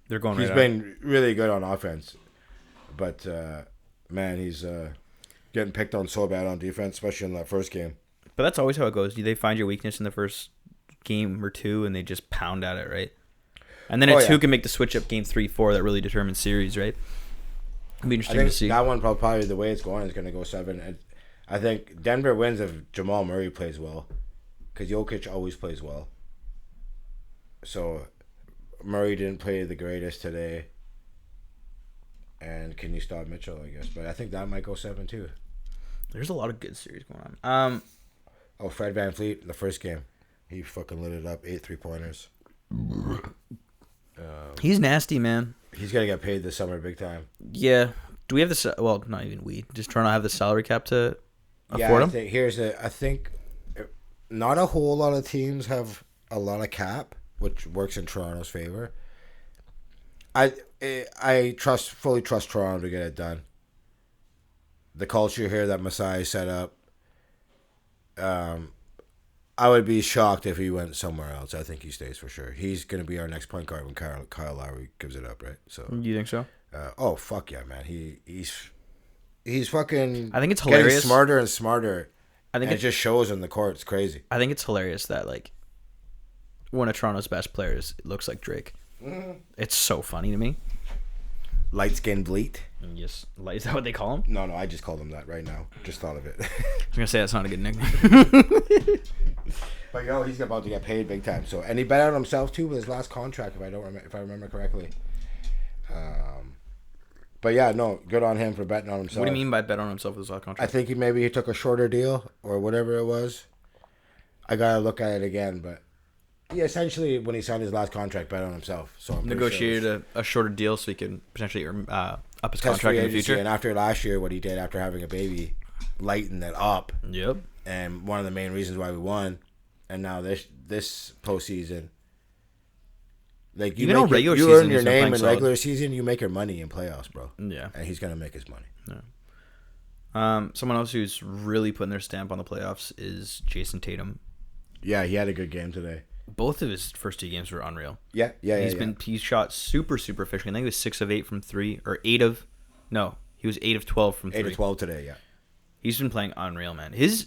They're going he's right been really good on offense. But, man, he's getting picked on so bad on defense, especially in that first game. But that's always how it goes. They find your weakness in the first game or two, and they just pound at it, right? And then it's who can make the switch up game 3-4 that really determines series, right? It'll be interesting to see. That one probably the way it's going is going to go 7. And I think Denver wins if Jamal Murray plays well, because Jokic always plays well. So Murray didn't play the greatest today. And can you stop Mitchell, I guess? But I think that might go 7 too. There's a lot of good series going on. Fred VanVleet, the first game. He fucking lit it up. 8 3-pointers. He's nasty, man. He's going to get paid this summer big time. Yeah. Do we have the... Well, not even we. Just trying to have the salary cap to afford him? I think not a whole lot of teams have a lot of cap, which works in Toronto's favor. I fully trust Toronto to get it done. The culture here that Masai set up, I would be shocked if he went somewhere else. I think he stays for sure. He's going to be our next point guard when Kyle Lowry gives it up, right? So You think so? oh fuck yeah, man. He's fucking. I think it's hilarious. Getting smarter and smarter. I think it just shows in the court. It's crazy. I think it's hilarious that like one of Toronto's best players looks like Drake. Mm-hmm. It's so funny to me. Light skinned bleat. Yes, is that what they call him? No, I just called him that right now. Just thought of it. I was gonna say that's not a good nickname. But he's about to get paid big time. So, and he bet on himself too with his last contract, if I remember correctly. But yeah, no, good on him for betting on himself. What do you mean by bet on himself with his last contract? I think he took a shorter deal or whatever it was. I gotta look at it again, but he essentially when he signed his last contract bet on himself. So I'm negotiated a shorter deal so he could potentially up his test contract in the agency, future. And after last year, what he did after having a baby, lightened it up. Yep. And one of the main reasons why we won. And now this postseason, Like Even on regular you season, earn your he's been name playing in solid. regular season. You make your money in playoffs, bro. Yeah. And he's gonna make his money. Someone else who's really putting their stamp on the playoffs is Jason Tatum. Yeah, he had a good game today. Both of his first 2 games were unreal. Yeah. He's shot super efficient. I think he was 6 of 8 from 3, or 8 of, no, he was 8 of 12 from 3. 8 of 12 today. Yeah. He's been playing unreal, man. His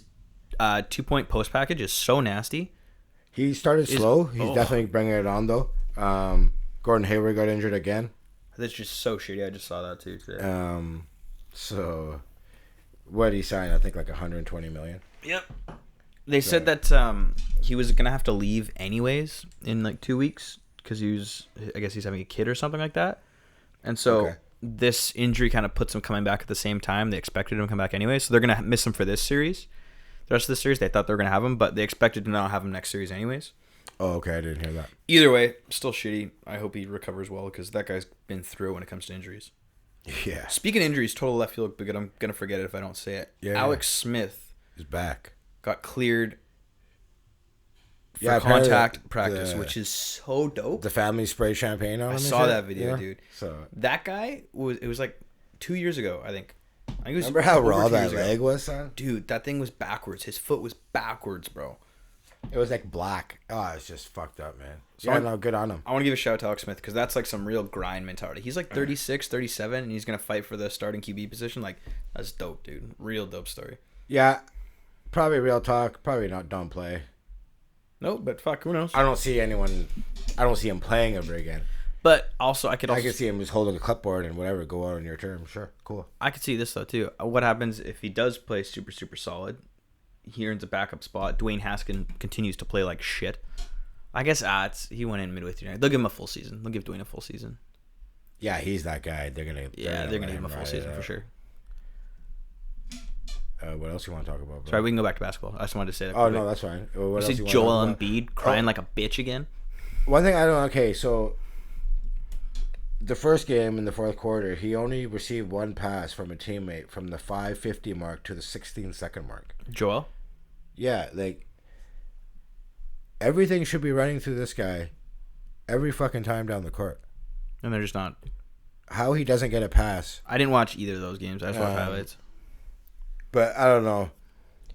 2-point post package is so nasty. He started slow. He's definitely bringing it on though. Gordon Hayward got injured again. That's just so shitty. I just saw that too today. So what did he sign? I think like 120 million. Yep. They said that he was gonna have to leave anyways in like 2 weeks because I guess he's having a kid or something like that, and so this injury kind of puts him coming back at the same time. They expected him to come back anyway, so they're gonna miss him for this series. The rest of the series, they thought they were gonna have him, but they expected to not have him next series anyways. Oh, okay. I didn't hear that. Either way, still shitty. I hope he recovers well because that guy's been through it when it comes to injuries. Yeah. Speaking of injuries, total left field, but I'm gonna forget it if I don't say it. Yeah. Alex Smith He's back. got cleared for Yeah, apparently contact practice, which is so dope. The family sprayed champagne on him. I and saw shit? that video, Yeah. dude. So That guy was like 2 years ago, I think. It was remember how over raw 2 that years ago. leg was, son? Dude, that thing was backwards. His foot was backwards, bro. It was like black. Oh, it's just fucked up, man. So Yeah, no, good on him. I want to give a shout out to Alex Smith because that's like some real grind mentality. He's like 36, 37, and he's going to fight for the starting QB position. Like, that's dope, dude. Real dope story. Yeah, probably real talk. Probably not. Don't play. No, but fuck, who knows? I don't see him playing ever again. But also, I could see him just holding a clipboard and whatever. Go out on your terms. Sure, cool. I could see this though too. What happens if he does play super solid? He earns a backup spot. Dwayne Haskins continues to play like shit. I guess he went in midway through. They'll give him a full season. They'll give Dwayne a full season. Yeah, he's that guy. They're gonna give him a full season for sure. What else you want to talk about, bro? Sorry, we can go back to basketball. I just wanted to say that. Oh, no, that's fine. What else see you wanna Joel talk about? Embiid crying like a bitch again. One thing I don't. Okay, so the first game in the fourth quarter, he only received one pass from a teammate from the 5:50 mark to the 16-second mark. Joel? Yeah, like everything should be running through this guy every fucking time down the court. And they're just not. How he doesn't get a pass. I didn't watch either of those games. I just watched highlights. But I don't know.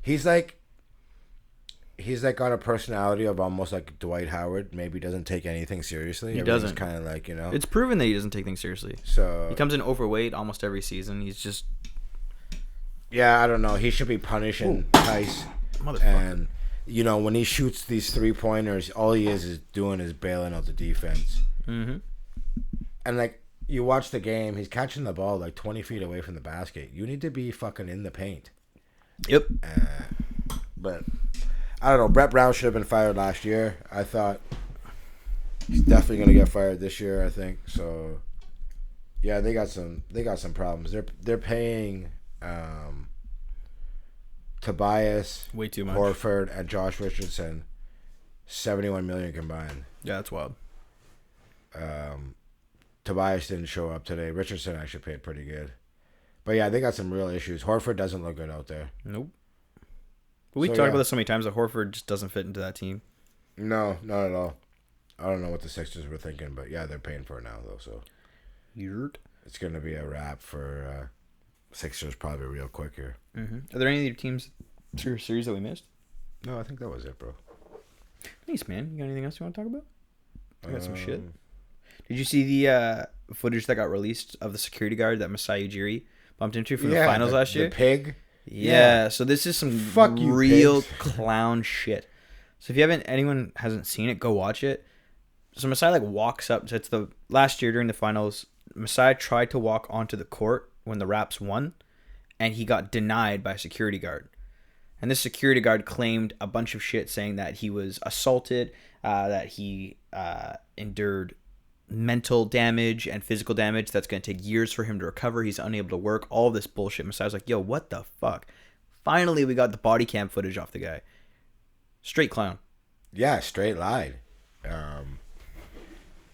He's like got a personality of almost like Dwight Howard. Maybe doesn't take anything seriously. He doesn't. Kind of like, It's proven that he doesn't take things seriously. So he comes in overweight almost every season. He's just. Yeah, I don't know. He should be punishing Tice. And when he shoots these 3-pointers, all he is doing is bailing out the defense. Mm-hmm. And like you watch the game, he's catching the ball like 20 feet away from the basket. You need to be fucking in the paint. Yep. But I don't know. Brett Brown should have been fired last year. I thought he's definitely gonna get fired this year. I think so. Yeah, they got some problems. They're paying Tobias, way too much, Horford, and Josh Richardson $71 million combined. Yeah, that's wild. Tobias didn't show up today. Richardson actually paid pretty good. But yeah, they got some real issues. Horford doesn't look good out there. Nope. But we talked about this so many times that Horford just doesn't fit into that team. No, not at all. I don't know what the Sixers were thinking, but yeah, they're paying for it now though. So it's gonna be a wrap for Sixers probably real quick here. Mm-hmm. Are there any other teams through a series that we missed? No, I think that was it, bro. Nice, man. You got anything else you want to talk about? I got some shit. Did you see the footage that got released of the security guard that Masai Ujiri bumped into from the finals last year? The pig? Yeah, so this is some real clown shit. So if anyone hasn't seen it, go watch it. So Masai walks up. So it's the last year during the finals. Masai tried to walk onto the court when the Raps won, and he got denied by a security guard. And this security guard claimed a bunch of shit, saying that he was assaulted, that he endured mental damage and physical damage that's going to take years for him to recover. He's unable to work. All this bullshit. Masai's like, yo, what the fuck? Finally, we got the body cam footage off the guy. Straight clown. Yeah, straight lied.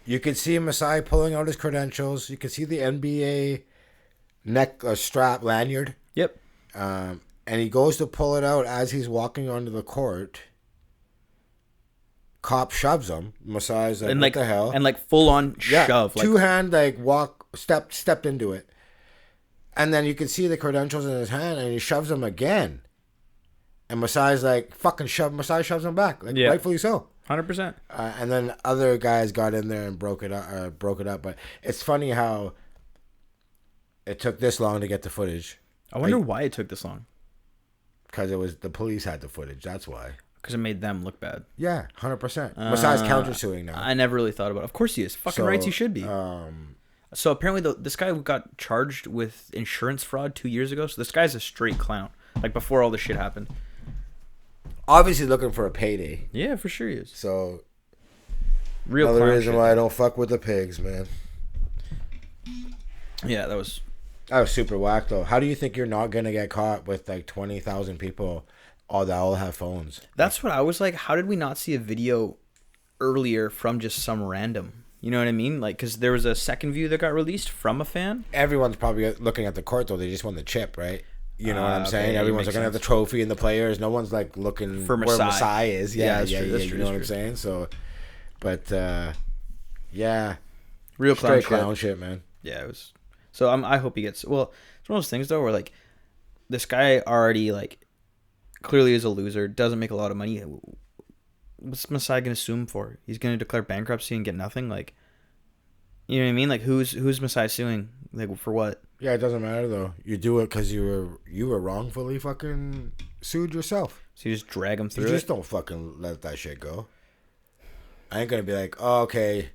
You could see Masai pulling out his credentials. You could see the NBA neck strap lanyard. Yep. And he goes to pull it out as he's walking onto the court. cop shoves him. Masai's like, and what like the hell? and like full on shove, like 2-hand like stepped into it, and then you can see the credentials in his hand, and he shoves him again. And Masai's like fucking Masai shoves him back, like rightfully so. 100%. And then other guys got in there and broke it up. But it's funny how it took this long to get the footage. I wonder why it took this long. Because it was the police had the footage. That's why. Because it made them look bad. Yeah, 100%. Masai's countersuing now. I never really thought about it. Of course he is. Fucking rights he should be. So apparently this guy got charged with insurance fraud 2 years ago. So this guy's a straight clown. Like before all this shit happened. Obviously looking for a payday. Yeah, for sure he is. So Real another clown reason shit. why I don't fuck with the pigs, man. Yeah, that was super whack though. How do you think you're not gonna get caught with like 20,000 people that all have phones? That's what I was like. How did we not see a video earlier from just some random? You know what I mean? Like, because there was a second view that got released from a fan. Everyone's probably looking at the court though. They just won the chip, right? You know what I'm saying? Okay, Everyone's makes looking at the sense. trophy and the players. No one's like looking For where Masai. Masai is. Yeah, that's yeah, true, yeah. that's You true, know that's what I'm true. saying? So, but yeah, Real clown straight shit. clown shit, man. Yeah, it was. So I hope he gets. Well, it's one of those things though, where like this guy already like clearly is a loser, doesn't make a lot of money. What's Masai gonna sue him for? He's gonna declare bankruptcy and get nothing. Like, you know what I mean? Like, who's Masai suing? Like, for what? Yeah, it doesn't matter though. You do it because you were wrongfully fucking sued yourself. So you just drag him through You just it. don't fucking let that shit go. I ain't gonna be like, oh, okay,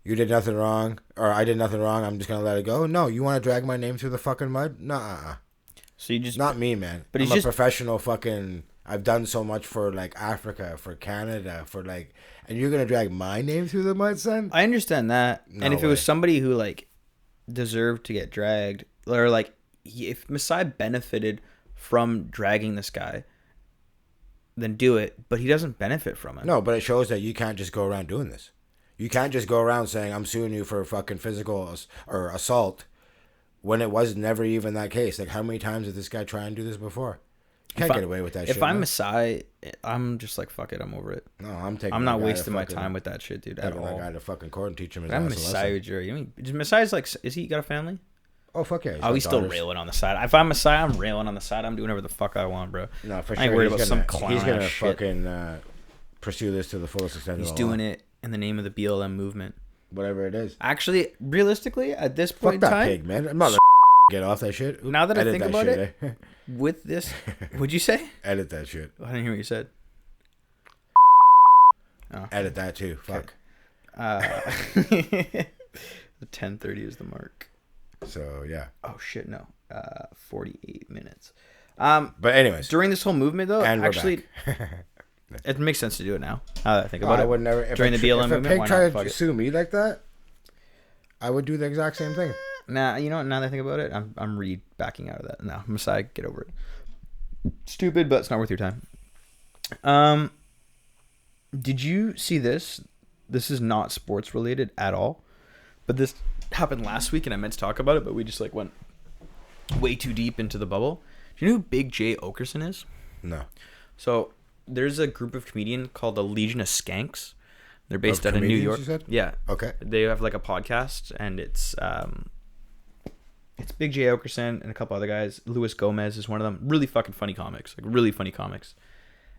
you did nothing wrong, or I did nothing wrong, I'm just gonna let it go. No, you want to drag my name through the fucking mud? Nah, So you just not me, man. But I'm he's a just professional fucking. I've done so much for like Africa, for Canada, for like, and you're gonna drag my name through the mud, son? I understand that. No and if it was way. somebody who like deserved to get dragged, or like if Masai benefited from dragging this guy, then do it. But he doesn't benefit from it. No, but it shows that you can't just go around doing this. You can't just go around saying I'm suing you for fucking physical or assault when it was never even that case. Like, how many times did this guy try and do this before? You can't get away with that shit. If I'm man. Masai, I'm just like, fuck it, I'm over it. No, I'm taking. I'm not that guy to wasting my fucking- time with that shit, dude, at taking all. that guy to fucking court and teach him his I'm ass a Masai lesson. Ujiri. I mean, Masai's like, is he got a family? Oh fuck yeah! Oh, he's got still daughters. railing on the side. If I'm Masai, I'm railing on the side. I'm doing whatever the fuck I want, bro. No, for I ain't sure. worried He's about some gonna- clown He's gonna ass shit. fucking pursue this to the fullest extent. He's of the law. doing it in the name of the BLM movement. Whatever it is. Actually, realistically, at this Fuck point in that time, pig, man. I'm not get off that shit. Now that I Edit think that about shit, it, with this, what'd you say? Edit that shit. I didn't hear what you said. Oh. Edit that too. Fuck. The 10:30 is the mark. So yeah. Oh shit, no. 48 minutes. But anyways, During this whole movement, though, and actually, we're back. it makes sense to do it now. Now that I think about I it. would never. If During a, the BLM if movement, a pig why tried not? Fuck to it. sue me like that, I would do the exact same thing. Nah, you know what? Now that I think about it, I'm really backing out of that. No, Masai, get over it. Stupid, but it's not worth your time. Did you see this? This is not sports related at all, but this happened last week, and I meant to talk about it, but we just like went way too deep into the bubble. Do you know who Big J Oakerson is? No. So there's a group of comedians called the Legion of Skanks. They're based Of out of New comedians, York. you said? Yeah. Okay. They have like a podcast, and it's Big J Oakerson and a couple other guys. Luis Gomez is one of them. Really fucking funny comics. Like really funny comics.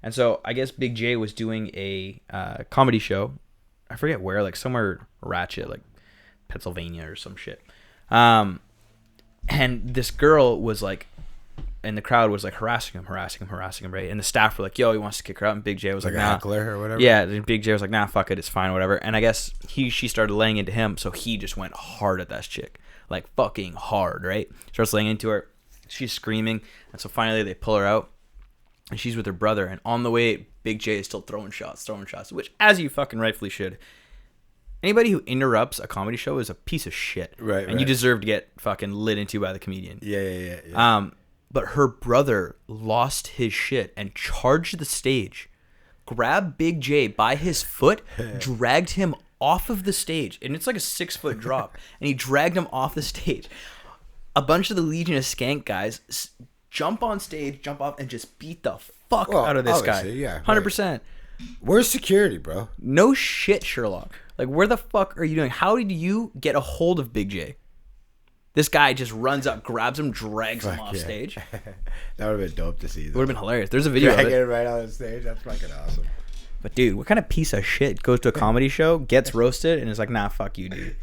And so I guess Big J was doing a comedy show. I forget where, like somewhere ratchet, like Pennsylvania or some shit. And this girl was like, and the crowd was like harassing him, right? And the staff were like, yo, he wants to kick her out. And Big J was Like like, a nah. heckler or whatever. Yeah, and Big J was like, nah, fuck it, it's fine, whatever. And I guess she started laying into him, so he just went hard at that chick. Like fucking hard, right? Starts laying into her. She's screaming. And so finally they pull her out. And she's with her brother. And on the way, Big J is still throwing shots, which, as you fucking rightfully should. Anybody who interrupts a comedy show is a piece of shit. Right, And you deserve to get fucking lit into by the comedian. Yeah. But her brother lost his shit and charged the stage, grabbed Big J by his foot, dragged him off of the stage. And it's like a 6-foot drop. And he dragged him off the stage. A bunch of the Legion of Skank guys jump on stage, jump off, and just beat the fuck out of this guy. obviously, yeah, 100%. Where's security, bro? No shit, Sherlock. Like, where the fuck are you doing? How did you get a hold of Big J? This guy just runs up, grabs him, drags him off stage. That would have been dope to see. It would have been hilarious. There's a video of Dragging it. it right on the stage. That's fucking awesome. But dude, what kind of piece of shit goes to a comedy show, gets roasted, and is like, nah, fuck you, dude.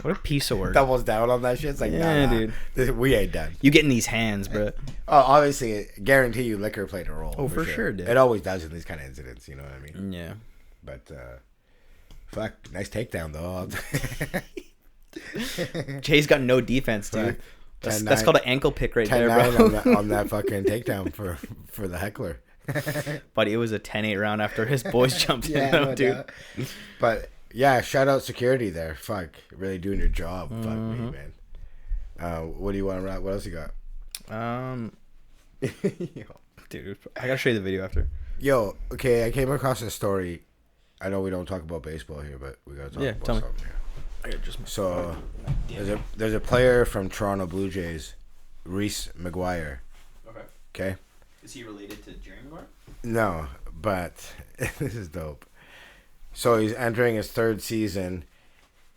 What a piece of work. Doubles down on that shit. It's like, Yeah, nah, dude. We ain't done. You get in these hands, bro. Oh, obviously, guarantee you liquor played a role. Oh, for sure, dude. It always does in these kind of incidents, you know what I mean? Yeah. But, fuck, nice takedown, though. Jay's got no defense, dude. Fuck. That's called an ankle pick right there, 10-9 bro. on that fucking takedown for the heckler. Buddy, it was a 10-8 round after his boys jumped in, though, no dude. doubt. But yeah, shout out security there. Fuck, really doing your job. Fuck me, man. What do you want to wrap? What else you got? Dude, I gotta show you the video after. Yo, okay, I came across a story. I know we don't talk about baseball here, but we gotta talk about tell me. something here. I gotta just So there's a player from Toronto Blue Jays, Reese McGuire. Okay. Is he related to Jerry Maguire? No, but this is dope. So he's entering his third season.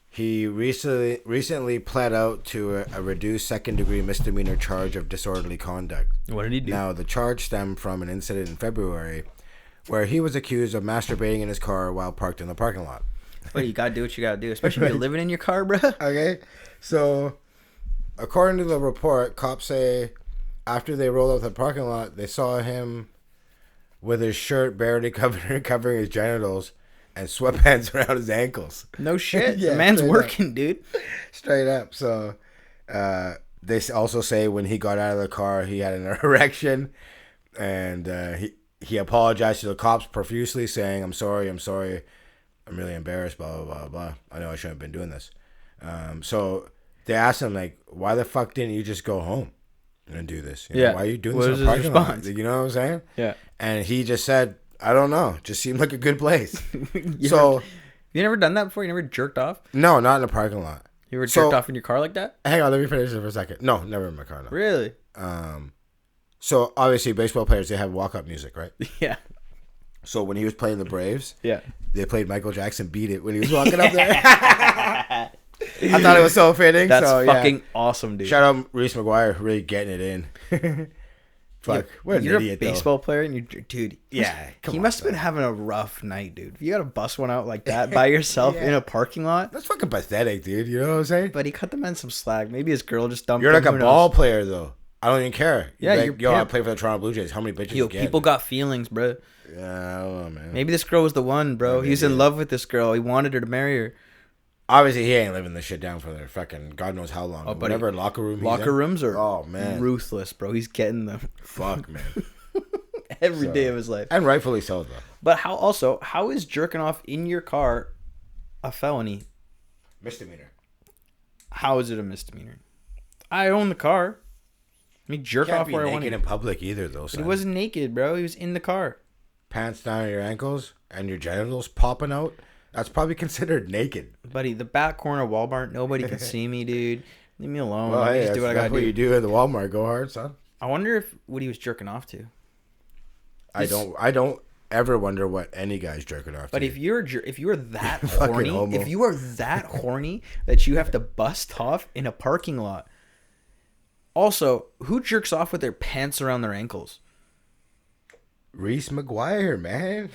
He recently pled out to a reduced second-degree misdemeanor charge of disorderly conduct. What did he do? Now, the charge stemmed from an incident in February where he was accused of masturbating in his car while parked in the parking lot. Well, you gotta do what you gotta do, especially when you're living in your car, bro. Okay, so according to the report, cops say after they rolled up the parking lot, they saw him with his shirt barely covering his genitals and sweatpants around his ankles. No shit. Yeah, the man's straight working, dude. Straight up. So they also say when he got out of the car, he had an erection, and he apologized to the cops profusely, saying, I'm sorry, I'm really embarrassed, blah, blah, blah, blah. I know I shouldn't have been doing this. So they asked him, like, why the fuck didn't you just go home and do this? You know, why are you doing What this was in a his parking lot? response? You know what I'm saying? Yeah. And he just said, I don't know. Just seemed like a good place. You never done that before? You never jerked off? No, not in a parking lot. You ever jerked off in your car like that? Hang on, let me finish it for a second. No, never in my car. No. Really? So obviously, baseball players, they have walk-up music, right? Yeah. So when he was playing the Braves, Yeah. they played Michael Jackson "Beat It" when he was walking up there. I thought it was so fitting. That's so, fucking awesome, dude. Shout out Reese McGuire, really getting it in. Fuck, what an You're idiot, a baseball player, and you, dude. Yeah, he must have been having a rough night, dude. If you got to bust one out like that by yourself in a parking lot. That's fucking pathetic, dude. You know what I'm saying? But he cut the man some slack. Maybe his girl just dumped You're him. like a Who ball knows? player, though. I don't even care. Yeah, like, you're yo, I pimp. play for the Toronto Blue Jays. How many bitches Yo, you get? people got feelings, bro. Yeah, I don't know, man. Maybe this girl was the one, bro. He was in love with this girl. He wanted her to marry her. Obviously, he ain't living this shit down for their fucking God knows how long. Oh, buddy. Whatever locker room. Locker rooms are man, ruthless, bro. He's getting them fuck, man. every day of his life. And rightfully so, though. But how is jerking off in your car a felony? Misdemeanor. How is it a misdemeanor? I own the car. Let me jerk Can't off be where I naked want in public either, though. But Son. he wasn't naked, bro. He was in the car. Pants down to your ankles and your genitals popping out. That's probably considered naked. Buddy, the back corner of Walmart, nobody can see me, dude. Leave me alone. Well, Let me hey, just do what I that's gotta what do. you do at the Walmart. Go hard, son. I wonder if what he was jerking off to. I don't ever wonder what any guy's jerking off But to. if you're that Fucking horny, homo. if you are that horny that you have to bust off in a parking lot. Also, who jerks off with their pants around their ankles? Reese McGuire, man.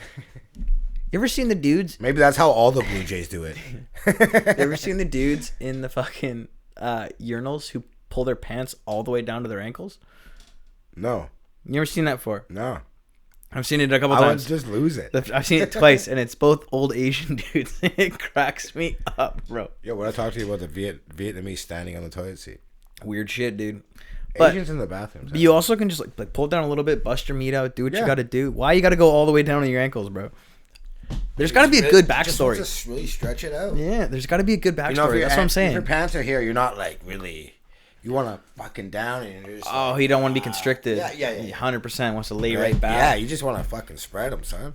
You ever seen the dudes? Maybe that's how all the Blue Jays do it. You ever seen the dudes in the fucking urinals who pull their pants all the way down to their ankles? No. You ever seen that before? No. I've seen it a couple I would times. just lose it. I've seen it twice, and it's both old Asian dudes. It cracks me up, bro. Yo, what I talked to you about the Vietnamese standing on the toilet seat. Weird shit, dude. But Asians in the bathrooms. you also can just like pull it down a little bit, bust your meat out, do what you Yeah. got to do. Why you got to go all the way down to your ankles, bro? There's got to be a good backstory. Just really stretch it out. Yeah, there's got to be a good backstory. You know, That's what I'm If saying. your pants are here, you're not like really. You want to fucking down and you're just. Oh, he don't want to be constricted. Yeah. He 100% wants to lay right back. Yeah, you just want to fucking spread them, son.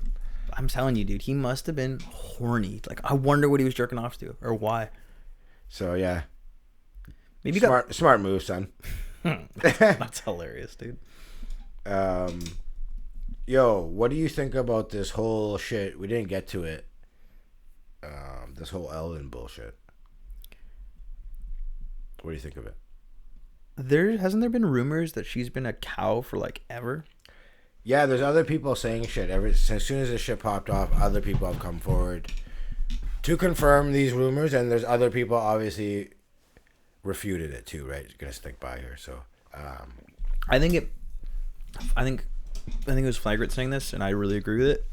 I'm telling you, dude, he must have been horny. Like, I wonder what he was jerking off to or why. So yeah, Maybe smart move, son. That's hilarious, dude. Yo, what do you think about this whole shit? We didn't get to it. This whole Ellen bullshit. What do you think of it? Hasn't there been rumors that she's been a cow for like ever? Yeah, there's other people saying shit. As soon as this shit popped off, other people have come forward to confirm these rumors, and there's other people obviously refuted it too, right? You're gonna stick by her. So I think it was Flagrant saying this, and I really agree with it.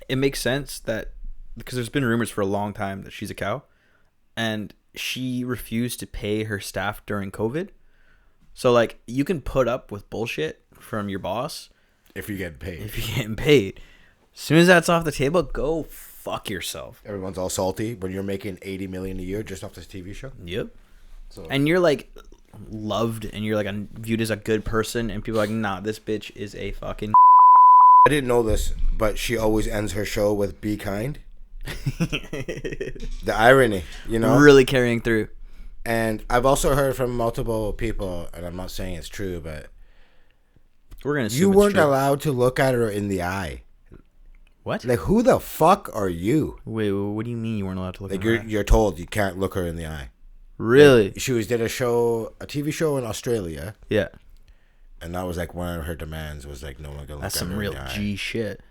It makes sense that because there's been rumors for a long time that she's a cow, and she refused to pay her staff during COVID. So like, you can put up with bullshit from your boss if you get paid. if you're getting paid. As soon as that's off the table, go fuck yourself. Everyone's all salty when you're making $80 million a year just off this TV show. Yep. So And you're like loved, and you're like viewed as a good person, and people are like, nah, this bitch is a fucking. I didn't know this, but she always ends her show with "Be kind." The irony, you know, really carrying through. And I've also heard from multiple people, and I'm not saying it's true, but We're gonna. you weren't allowed to look at her in the eye. What? Like, who the fuck are you? Wait, what do you mean you weren't allowed to look Like, at her? you're told you can't look her in the eye. Really? Like, she did a TV show in Australia, Yeah. and that was like one of her demands was like no one can look That's at her some real in the eye. G shit.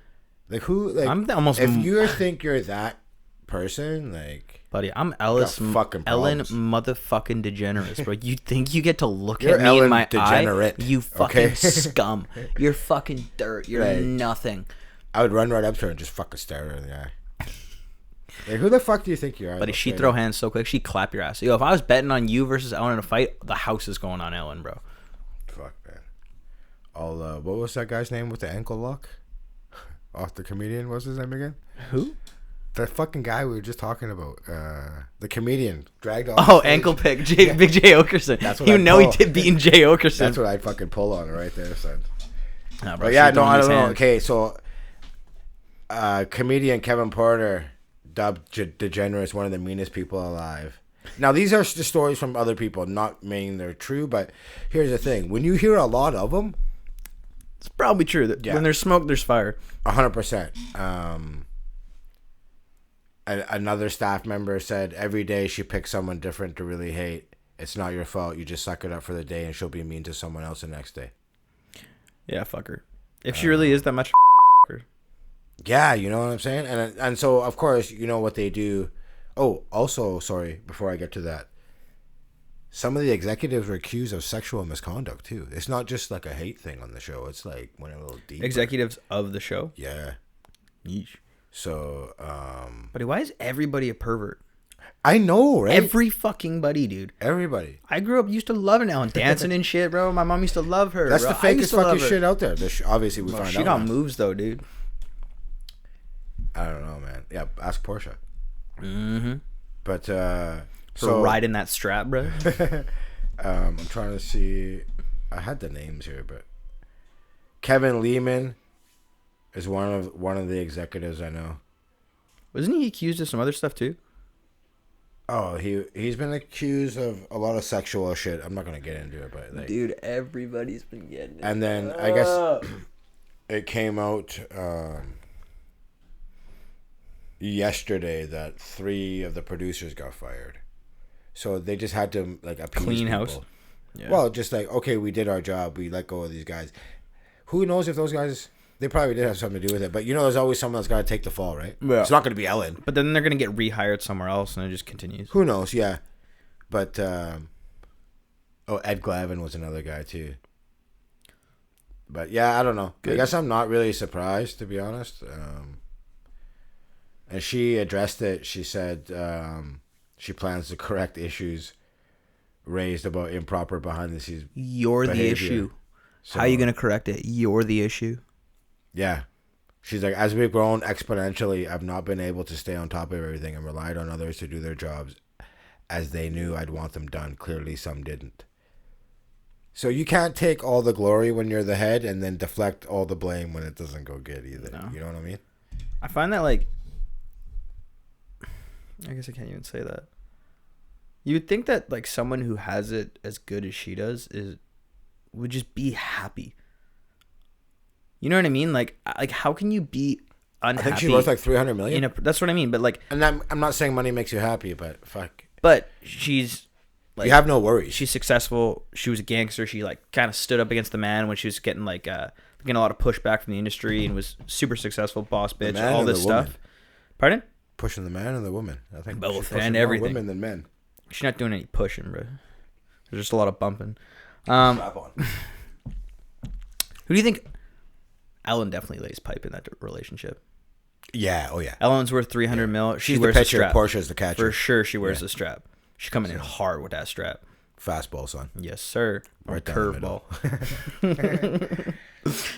Like, who? Like, I'm almost. if you think you're that person, like, Buddy, I'm Ellis fucking Ellen problems. motherfucking DeGeneres, bro. You think you get to look You're at me Ellen in my Degenerate, eye? You fucking okay? scum. You're fucking dirt. You're Right. nothing. I would run right up to her and just fucking stare her in the eye. Like, who the fuck do you think you are? Buddy, she'd throw hands so quick, she'd clap your ass. Yo, if I was betting on you versus Ellen in a fight, the house is going on Ellen, bro. Fuck, man. What was that guy's name with the ankle lock? Off the comedian, what's his name again? Who? That fucking guy we were just talking about. The comedian dragged off. Oh, stage. ankle pick. Big J Oakerson. That's what You I'd know he pull. did beating J Oakerson. That's what I'd fucking pull on right there, son. Nah, bro, But yeah, she's no, throwing I his don't know. hands. Okay, so comedian Kevin Porter dubbed DeGeneres one of the meanest people alive. Now, these are just stories from other people, not meaning they're true, but here's the thing. When you hear a lot of them, It's probably true. That Yeah. When there's smoke, there's fire. 100%. Another staff member said every day she picks someone different to really hate. It's not your fault. You just suck it up for the day, and she'll be mean to someone else the next day. Yeah, fuck her. If she really is that much her. Yeah, you know what I'm saying? And so, of course, you know what they do. Oh, also, sorry, before I get to that, some of the executives were accused of sexual misconduct, too. It's not just like a hate thing on the show. It's like went a little deeper. Executives of the show? Yeah. Yeesh. So, Buddy, why is everybody a pervert? I know, right? Every fucking buddy, dude. Everybody. I grew up used to loving Ellen, dancing and shit, bro. My mom used to love her. That's bro. the I used fakest to love fucking her. shit out there. Obviously, we Bro, find she out. got now. moves though, dude. I don't know, man. Yeah, ask Portia. Mm-hmm. But So so riding that strap, bro. I'm trying to see. I had the names here, but Kevin Lehman is one of the executives I know. Wasn't he accused of some other stuff too? Oh, he's been accused of a lot of sexual shit. I'm not gonna get into it, but like, Dude, everybody's been getting it. and then I guess it came out yesterday that 3 of the producers got fired. So they just had to like appease Clean people. house. Yeah. Well, just like, okay, we did our job. We let go of these guys. Who knows if those guys? They probably did have something to do with it. But you know, there's always someone that's got to take the fall, right? Yeah. It's not going to be Ellen. But then they're gonna get rehired somewhere else, and it just continues. Who knows? Yeah. But Ed Glavin was another guy too. But yeah, I don't know. Good. I guess I'm not really surprised, to be honest. And she addressed it. She said she plans to correct issues raised about improper behind the scenes. You're the behavior. issue. So, How are you gonna correct it? You're the issue. Yeah. She's like, as we've grown exponentially, I've not been able to stay on top of everything and relied on others to do their jobs as they knew I'd want them done. Clearly, some didn't. So you can't take all the glory when you're the head and then deflect all the blame when it doesn't go good either. No. You know what I mean? I find that like, I guess I can't even say that. You would think that like someone who has it as good as she does would just be happy. You know what I mean? Like how can you be unhappy? I think she's worth like 300 million. That's what I mean. But like, And I'm not saying money makes you happy, but fuck. but she's like, You have no worries. she's successful. She was a gangster. She like kind of stood up against the man when she was getting getting a lot of pushback from the industry and was super successful, boss bitch, man all or this the stuff. woman? Pardon? Pushing the man or the woman? I think Both, she's pushing and more everything. women than men. She's not doing any pushing, bro. There's just a lot of bumping. Strap on. Who do you think? Ellen definitely lays pipe in that relationship. Yeah. Oh yeah. Ellen's worth 300 mil. She She's the wears a pitcher. strap. Portia's the catcher. For sure, she wears a strap. She's coming in hard with that strap. Fastball, son. Yes, sir. Or Right down the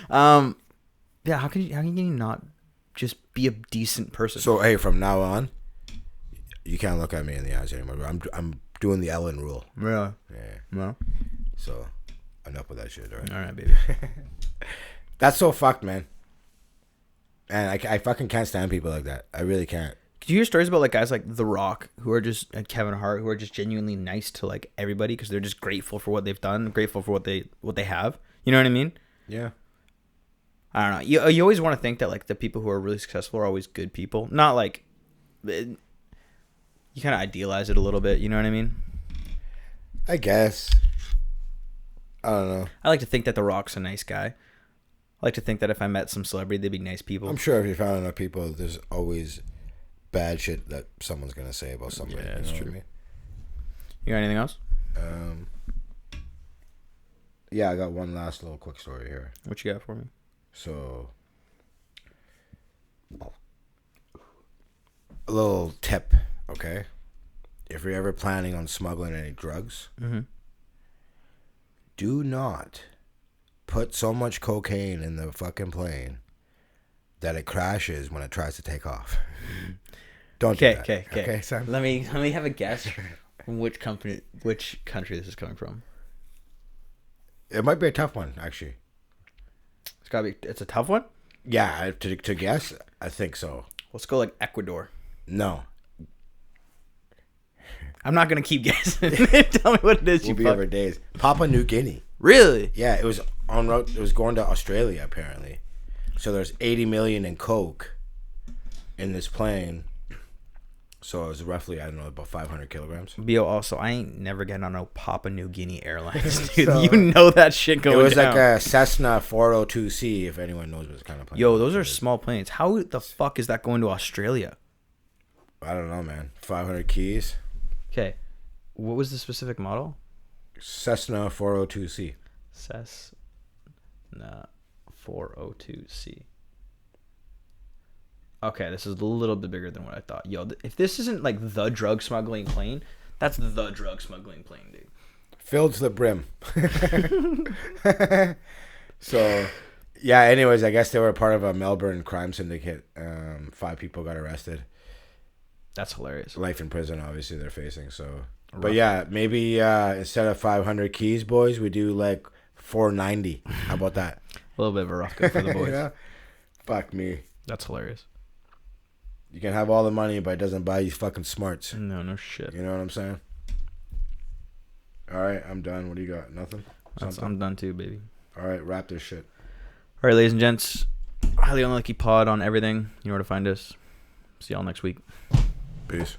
curveball. Yeah, how can you not just be a decent person? So hey, from now on, you can't look at me in the eyes anymore. I'm doing the Ellen rule. Yeah. Yeah. No. So enough with that shit. All right. All right, baby. That's so fucked, man. And I fucking can't stand people like that. I really can't. Did you hear stories about like guys like The Rock who are just and Kevin Hart who are just genuinely nice to like everybody because they're just grateful for what they've done, grateful for what they have. You know what I mean? Yeah. I don't know. You always want to think that like the people who are really successful are always good people. Not like you kind of idealize it a little bit. You know what I mean? I guess. I don't know. I like to think that The Rock's a nice guy. I like to think that if I met some celebrity, they'd be nice people. I'm sure if you found enough people, there's always bad shit that someone's gonna say about somebody. Yeah, that's you know true. What You got anything else? I mean? Yeah, I got one last little quick story here. What you got for me? So, a little tip, okay? If you're ever planning on smuggling any drugs, do not put so much cocaine in the fucking plane that it crashes when it tries to take off. Don't do that. Okay, son? Let me have a guess from which country this is coming from. It might be a tough one, actually. It's a tough one. Yeah, to guess, I think so. Let's go like Ecuador. No. I'm not gonna keep guessing. Tell me what it is. We'll You be fuck. over days. Papua New Guinea. Really? Yeah, it was en route. It was going to Australia apparently. So there's 80 million in coke in this plane. So it was roughly, I don't know, about 500 kilograms. Bio, also, I ain't never getting on no Papua New Guinea Airlines, dude. So, you know that shit going down. It was down. Like a Cessna 402C, if anyone knows what kind of plane. Yo, those are small planes. How the fuck is that going to Australia? I don't know, man. 500 keys. Okay. What was the specific model? Cessna 402C. Cessna 402C. Okay, this is a little bit bigger than what I thought. Yo, if this isn't like the drug smuggling plane, that's the drug smuggling plane, dude. Filled to the brim. So, yeah, anyways, I guess they were part of a Melbourne crime syndicate. 5 people got arrested. That's hilarious. Life in prison, obviously, they're facing. So, but yeah, maybe instead of 500 keys, boys, we do like 490. How about that? A little bit of a rough cut for the boys. Yeah? Fuck me. That's hilarious. You can have all the money, but it doesn't buy you fucking smarts. No shit. You know what I'm saying? All right, I'm done. What do you got? Nothing? I'm done too, baby. All right, wrap this shit. All right, ladies and gents. Highly Unlucky Pod on everything. You know where to find us. See y'all next week. Peace.